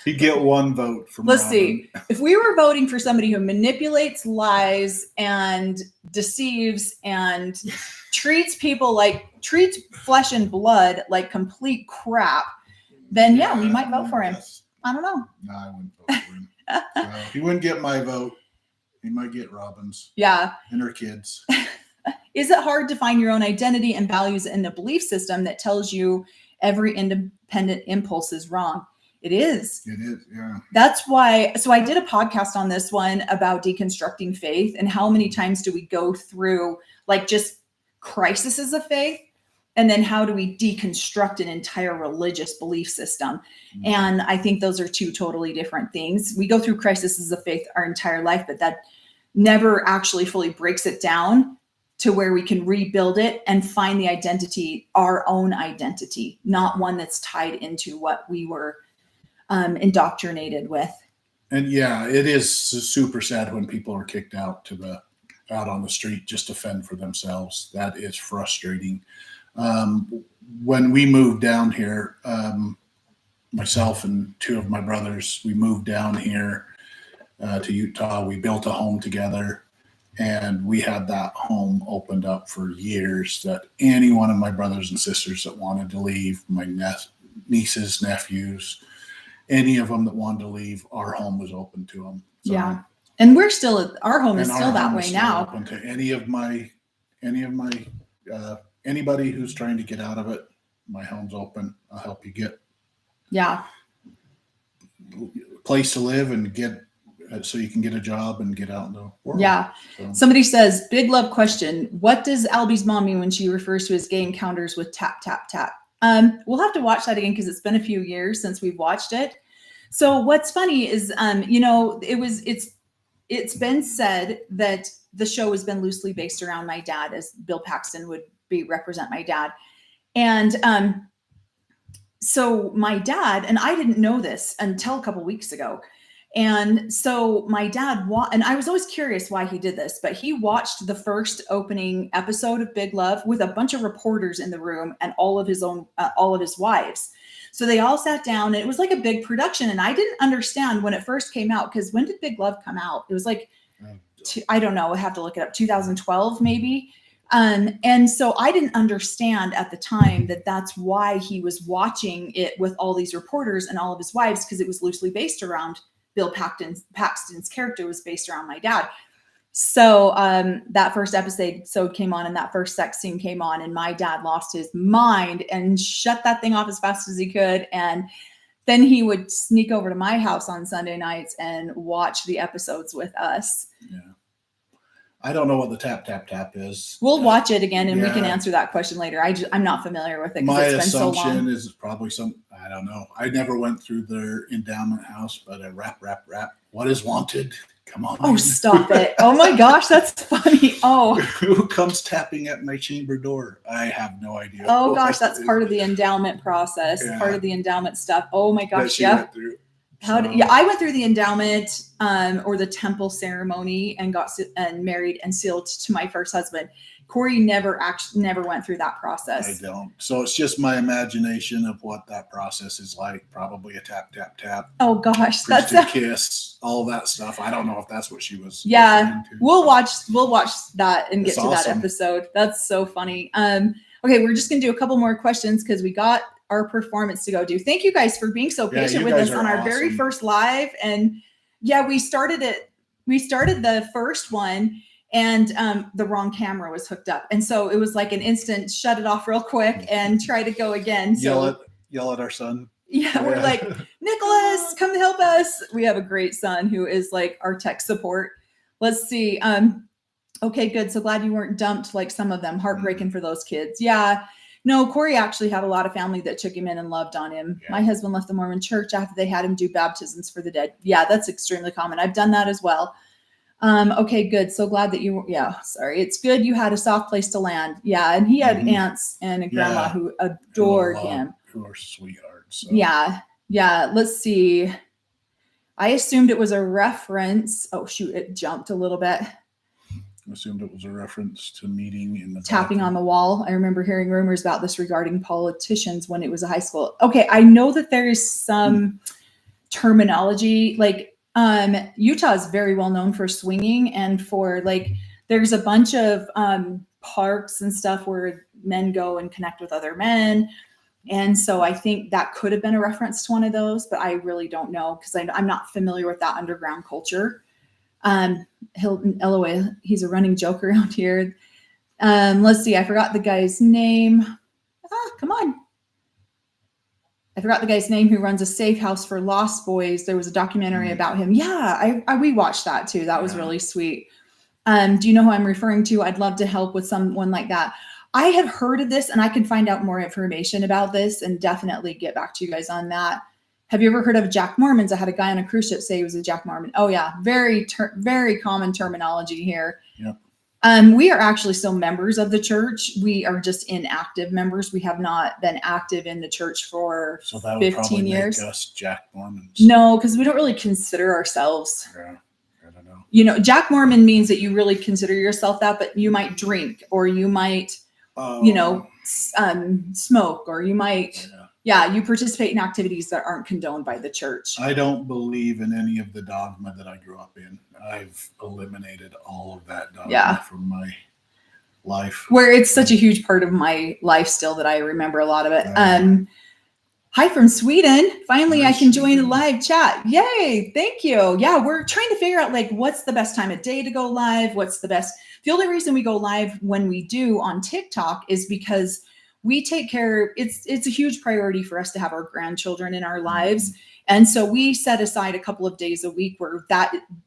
You get one vote from Let's Robin. see. If we were voting for somebody who manipulates, lies, and deceives and treats flesh and blood like complete crap, then yeah, we might vote for him. Yes. I don't know. No, I wouldn't vote for him. So he wouldn't get my vote. He might get Robin's. Yeah. And her kids. Is it hard to find your own identity and values in a belief system that tells you every independent impulse is wrong? It is. It is, yeah. That's why. So I did a podcast on this one about deconstructing faith and how many times do we go through like just crises of faith, and then how do we deconstruct an entire religious belief system? Mm-hmm. And I think those are two totally different things. We go through crises of faith our entire life, but that never actually fully breaks it down to where we can rebuild it and find the identity, our own identity, not one that's tied into what we were indoctrinated with. And yeah, it is super sad when people are kicked out on the street just to fend for themselves. That is frustrating. When we moved down here, myself and two of my brothers, we moved down here to Utah. We built a home together, and we had that home opened up for years that any one of my brothers and sisters that wanted to leave, my nieces, nephews, any of them that wanted to leave, our home was open to them. So, yeah. And our home is still that way now. Open to anybody who's trying to get out of it. My home's open. I'll help you get a place to live and get so you can get a job and get out in the world. Yeah. So. Somebody says, big love question. What does Albie's mom mean when she refers to his gay encounters with tap, tap, tap? We'll have to watch that again because it's been a few years since we've watched it. So what's funny is, it's been said that the show has been loosely based around my dad, as Bill Paxton would represent my dad. And so my dad, and I didn't know this until a couple of weeks ago. And so my dad, and I was always curious why he did this, but he watched the first opening episode of Big Love with a bunch of reporters in the room and all of his wives. So they all sat down, and it was like a big production. And I didn't understand when it first came out, because when did Big Love come out? It was like, I don't know, I have to look it up, 2012 maybe. And so I didn't understand at the time that that's why he was watching it with all these reporters and all of his wives, because it was loosely based around Bill Paxton's character was based around my dad. So that first episode came on, and that first sex scene came on, and my dad lost his mind and shut that thing off as fast as he could. And then he would sneak over to my house on Sunday nights and watch the episodes with us. Yeah. I don't know what the tap, tap, tap is. We'll watch it again, and we can answer that question later. I'm not familiar with it because it's been so long. My assumption is probably I don't know. I never went through their endowment house, but a rap. What is wanted? Come on. Oh, stop it. Oh my gosh, that's funny. Oh. Who comes tapping at my chamber door? I have no idea. Oh gosh, that's part of the endowment process, part of the endowment stuff. Oh my gosh, yeah. I went through the endowment or the temple ceremony and got married and sealed to my first husband. Cory never went through that process. I don't. So it's just my imagination of what that process is like. Probably a tap, tap, tap. Oh gosh, that's a kiss, all that stuff. I don't know if that's what she was. Yeah, we'll watch that and get to that episode. That's so funny. Okay, we're just gonna do a couple more questions because we got our performance to go do. Thank you guys for being so patient with us on our very first live. And yeah, we started the first one, and the wrong camera was hooked up. And so it was like an instant shut it off real quick and try to go again. So yell at our son. Yeah, we're like, Nicholas, come help us. We have a great son who is like our tech support. Let's see. Okay, good. So glad you weren't dumped like some of them. Heartbreaking for those kids. Yeah. No, Cory actually had a lot of family that took him in and loved on him. Yeah. My husband left the Mormon church after they had him do baptisms for the dead. Yeah, that's extremely common. I've done that as well. Okay, good. So glad that it's good you had a soft place to land. Yeah, and he had aunts and a grandma who adored him. Who are sweethearts. So. Yeah. Let's see. I assumed it was a reference. Oh, shoot, it jumped a little bit. I assumed it was a reference to meeting in the tapping on the wall. I remember hearing rumors about this regarding politicians when it was a high school. Okay, I know that there is some terminology. Like Utah is very well known for swinging, and for like there's a bunch of parks and stuff where men go and connect with other men. And so I think that could have been a reference to one of those, but I really don't know because I'm not familiar with that underground culture. LOA, he's a running joke around here. Let's see, I forgot the guy's name. Come on. I forgot the guy's name who runs a safe house for lost boys. There was a documentary about him. Yeah, we watched that too. That was really sweet. Do you know who I'm referring to? I'd love to help with someone like that. I have heard of this and I can find out more information about this and definitely get back to you guys on that. Have you ever heard of Jack Mormons? I had a guy on a cruise ship say he was a Jack Mormon. Oh yeah. Very common terminology here. Yep. We are actually still members of the church. We are just inactive members. We have not been active in the church for 15 years. Make us Jack Mormons. No, because we don't really consider ourselves. Yeah. I don't know. You know, Jack Mormon means that you really consider yourself that, but you might drink or you might, smoke, or you might, you participate in activities that aren't condoned by the church. I don't believe in any of the dogma that I grew up in. I've eliminated all of that dogma from my life. Where it's such a huge part of my life still that I remember a lot of it. Hi from Sweden. Finally, I can join a live chat. Yay. Thank you. Yeah, we're trying to figure out like what's the best time of day to go live. What's the best. The only reason we go live when we do on TikTok is because we take care. It's a huge priority for us to have our grandchildren in our lives. And so we set aside a couple of days a week where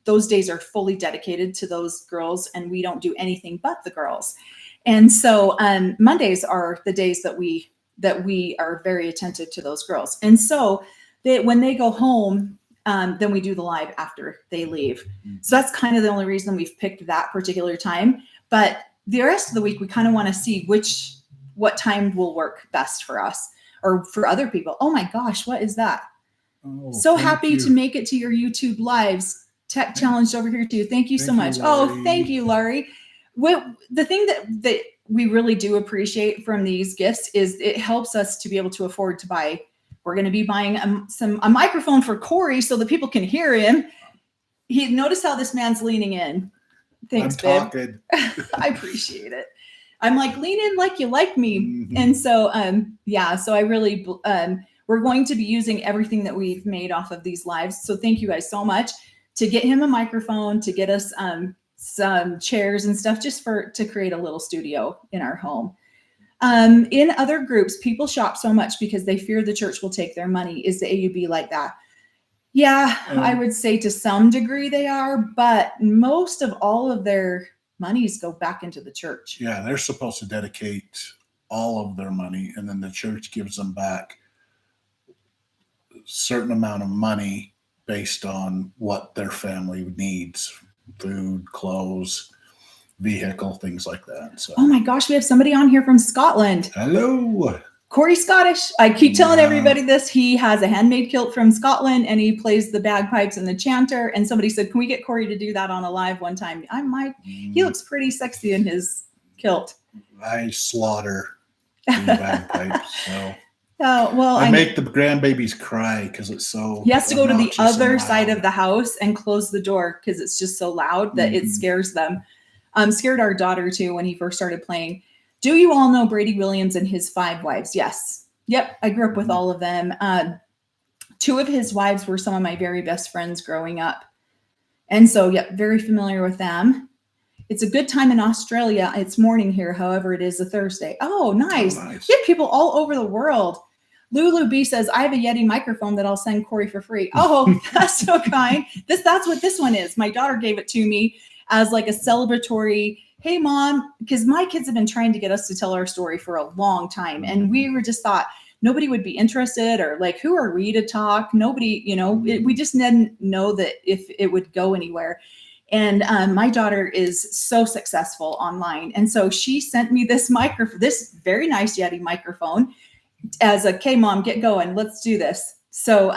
those days are fully dedicated to those girls and we don't do anything but the girls. And so Mondays are the days that we are very attentive to those girls. And so when they go home, then we do the live after they leave. So that's kind of the only reason we've picked that particular time. But the rest of the week, we kind of want to see what time will work best for us or for other people. Oh my gosh, what is that? Oh, so happy to make it to your YouTube lives. Tech challenged over here too. Thank you so much. Oh, thank you, Laurie. The thing that we really do appreciate from these gifts is it helps us to be able to afford to buy. We're going to be buying a microphone for Cory so that people can hear him. Notice how this man's leaning in. Thanks, babe. I appreciate it. I'm like, lean in like you like me. Mm-hmm. And so, so I really, we're going to be using everything that we've made off of these lives. So thank you guys so much to get him a microphone, to get us some chairs and stuff just to create a little studio in our home. In other groups, people shop so much because they fear the church will take their money. Is the AUB like that? Yeah, I would say to some degree they are, but most of all of their monies go back into the church. Yeah, they're supposed to dedicate all of their money, and then the church gives them back a certain amount of money based on what their family needs: food, clothes, vehicle, things like that. So. Oh my gosh, we have somebody on here from Scotland. Hello. Cory's Scottish. I keep telling everybody this. He has a handmade kilt from Scotland and he plays the bagpipes and the chanter. And somebody said, can we get Cory to do that on a live one time? I might. He looks pretty sexy in his kilt. I slaughter the bagpipes. So. Well, I make the grandbabies cry because it's so. He has to go to the other side of the house and close the door because it's just so loud that it scares them. Scared our daughter too when he first started playing. Do you all know Brady Williams and his 5 wives? Yes. Yep. I grew up with all of them. 2 of his wives were some of my very best friends growing up. And so, yep, very familiar with them. It's a good time in Australia. It's morning here. However, it is a Thursday. Oh, nice. You have people all over the world. Lulu B says, I have a Yeti microphone that I'll send Cory for free. Oh, that's so kind. That's what this one is. My daughter gave it to me as like a celebratory, hey mom, because my kids have been trying to get us to tell our story for a long time. And we were just thought nobody would be interested, or like, who are we to talk? Nobody, we just didn't know that if it would go anywhere. And my daughter is so successful online. And so she sent me this very nice Yeti microphone as a, okay, mom, get going. Let's do this. So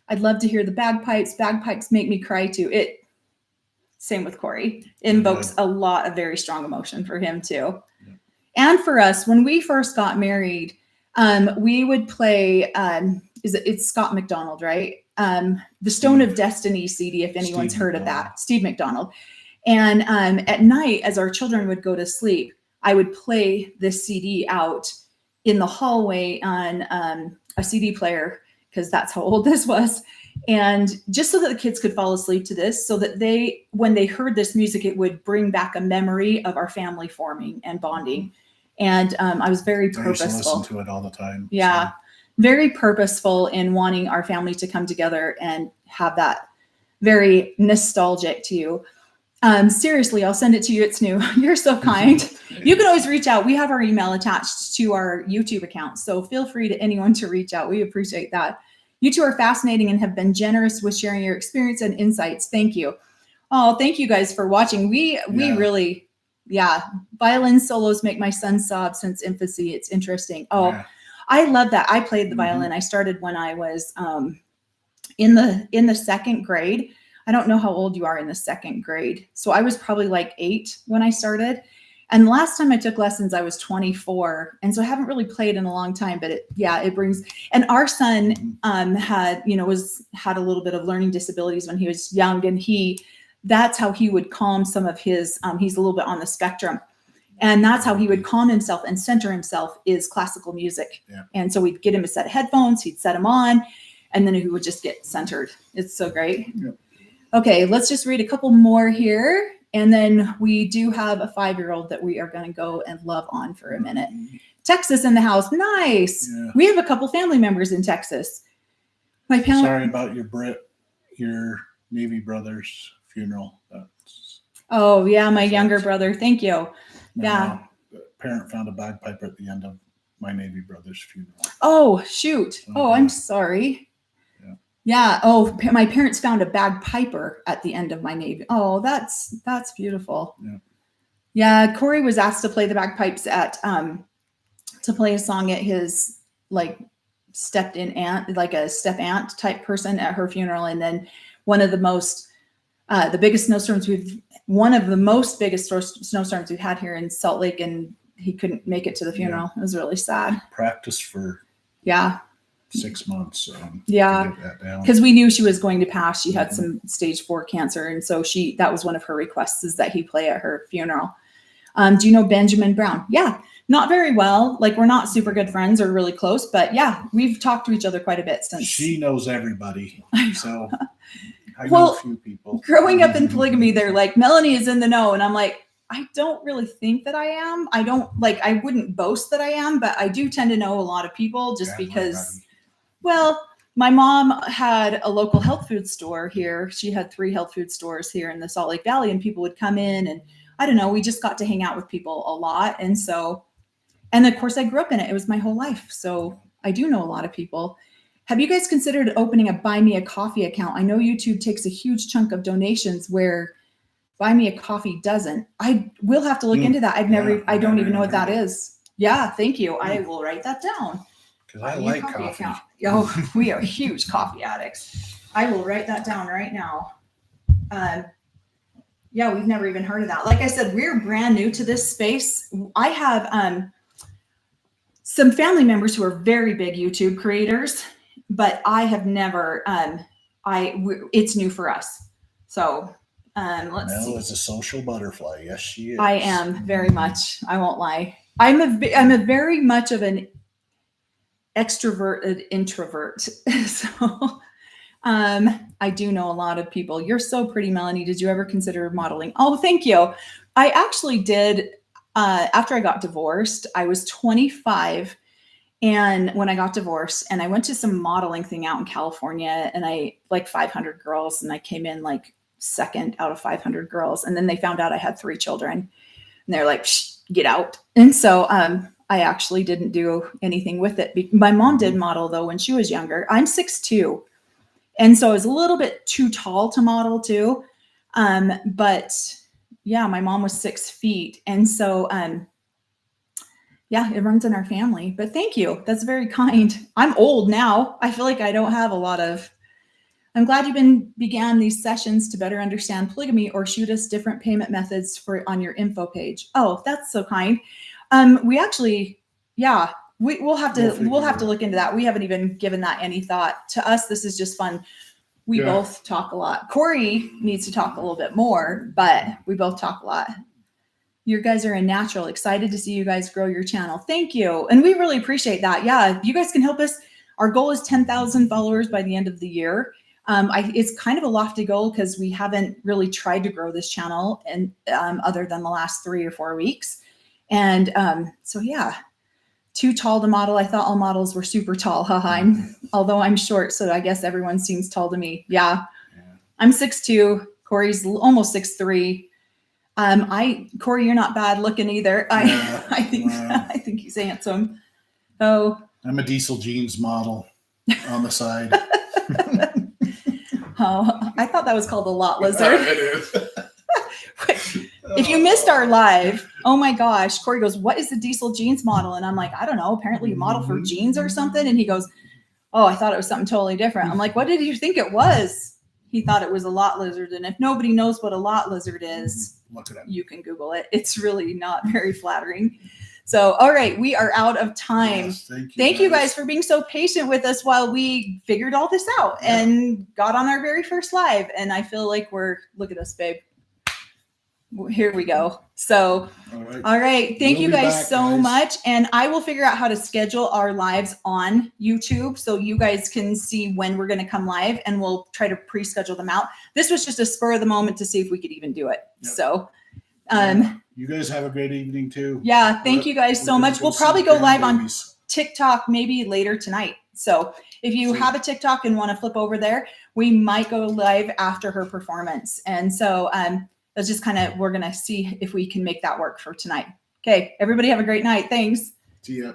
I'd love to hear the bagpipes. Bagpipes make me cry too. Same with Cory. Invokes a lot of very strong emotion for him too. Yeah. And for us, when we first got married, we would play, it's Scott McDonald, right? the Stone of Destiny CD, if anyone's Steve heard of McDonald. that, Steve McDonald. And at night, as our children would go to sleep, I would play this CD out in the hallway on a CD player, because that's how old this was. And just so that the kids could fall asleep to this, so that when they heard this music, it would bring back a memory of our family forming and bonding. And I was very purposeful. I used to listen to it all the time. Yeah. So. Very purposeful in wanting our family to come together and have that very nostalgic to you. Seriously, I'll send it to you. It's new. You're so kind. You can always reach out. We have our email attached to our YouTube account, so feel free to anyone to reach out. We appreciate that. You two are fascinating and have been generous with sharing your experience and insights. Thank you. Oh, thank you guys for watching. We really, violin solos make my son sob since infancy. It's interesting. Oh, yeah. I love that. I played the violin. I started when I was in the second grade. I don't know how old you are in the second grade. So I was probably like 8 when I started. And the last time I took lessons, I was 24. And so I haven't really played in a long time, but it brings, and our son had a little bit of learning disabilities when he was young, and that's how he would calm some of his, he's a little bit on the spectrum. And that's how he would calm himself and center himself, is classical music. Yeah. And so we'd get him a set of headphones, he'd set them on, and then he would just get centered. It's so great. Yeah. Okay, let's just read a couple more here. And then we do have a 5-year-old that we are going to go and love on for a minute. Texas in the house. Nice. Yeah. We have a couple family members in Texas. Sorry about your Navy brother's funeral. Oh, yeah, my younger brother. Thank you. Yeah. The parent found a bagpiper at the end of my Navy brother's funeral. Oh, shoot. Oh, I'm sorry. Yeah. Oh, my parents found a bagpiper at the end of my Navy. Oh, that's beautiful. Yeah. Yeah. Cory was asked to play the bagpipes to play a song at his stepped-in aunt, like a step aunt type person at her funeral. And then one of the most biggest snowstorms we've had here in Salt Lake, and he couldn't make it to the funeral. Yeah. It was really sad. Practice for 6 months. Because we knew she was going to pass. She had some stage 4 cancer, and so that was one of her requests, is that he play at her funeral. Do you know Benjamin Brown? Yeah, not very well. We're not super good friends or really close, but yeah, we've talked to each other quite a bit since. She knows everybody, so I know a few people. Growing up in polygamy, they're like, Melanie is in the know, and I'm like, I don't really think that I am. I wouldn't boast that I am, but I do tend to know a lot of people just because. Well, my mom had a local health food store here. She had 3 health food stores here in the Salt Lake Valley, and people would come in, and I don't know, we just got to hang out with people a lot. And so, and of course I grew up in it. It was my whole life. So I do know a lot of people. Have you guys considered opening a Buy Me a Coffee account? I know YouTube takes a huge chunk of donations where Buy Me a Coffee doesn't. I will have to look into that. I don't even know what that is. Yeah. Thank you. I will write that down. I like coffee. Oh, we are huge coffee addicts. I will write that down right now. We've never even heard of that. Like I said, we're brand new to this space. I have some family members who are very big YouTube creators, but I have never. It's new for us. So let's see. Mel is a social butterfly. Yes, she is. I am very much. I won't lie. I'm a very much of an extroverted introvert. So I do know a lot of people. You're so pretty, Melanie. Did you ever consider modeling? Oh, thank you. I actually did. After I got divorced, I was 25. And when I got divorced, and I went to some modeling thing out in California, and I 500 girls, and I came in second out of 500 girls. And then they found out I had 3 children, and they're like, shh, get out. And so, I actually didn't do anything with it. My mom did model though when she was younger. I'm 6'2", and so I was a little bit too tall to model too. But yeah, my mom was 6 feet, and so it runs in our family. But thank you, that's very kind. I'm old now. I feel like I don't have a lot of. I'm glad you began these sessions to better understand polygamy, or shoot us different payment methods on your info page. Oh, that's so kind. We actually, we'll have to look into that. We haven't even given that any thought. To us, this is just fun. We both talk a lot. Cory needs to talk a little bit more, but we both talk a lot. You guys are a natural. Excited to see you guys grow your channel. Thank you. And we really appreciate that. Yeah, you guys can help us. Our goal is 10,000 followers by the end of the year. It's kind of a lofty goal because we haven't really tried to grow this channel and other than the last 3 or 4 weeks. And so, yeah, too tall to model. I thought all models were super tall. Haha. Although I'm short, so I guess everyone seems tall to me. Yeah. I'm 6'2". Cory's almost 6'3". Cory, you're not bad looking either. I think he's handsome. Oh, I'm a diesel jeans model on the side. Oh, I thought that was called a lot lizard. It is. If you missed our live, oh my gosh, Cory goes, what is the diesel jeans model? And I'm like, I don't know. Apparently you model for jeans or something. And he goes, oh, I thought it was something totally different. I'm like, what did you think it was? He thought it was a lot lizard. And if nobody knows what a lot lizard is, look it up. You can Google it. It's really not very flattering. So, all right, we are out of time. Yes, thank you guys for being so patient with us while we figured all this out and got on our very first live. And I feel like look at us, babe. Here we go. So, all right. Thank you guys so much. And I will figure out how to schedule our lives on YouTube so you guys can see when we're going to come live, and we'll try to pre-schedule them out. This was just a spur of the moment to see if we could even do it. Yep. So, you guys have a great evening too. Yeah. Thank you guys so much. We'll probably go live on TikTok maybe later tonight. So if you have a TikTok and want to flip over there, we might go live after her performance. And so, it's just we're going to see if we can make that work for tonight. Okay. Everybody have a great night. Thanks. See ya.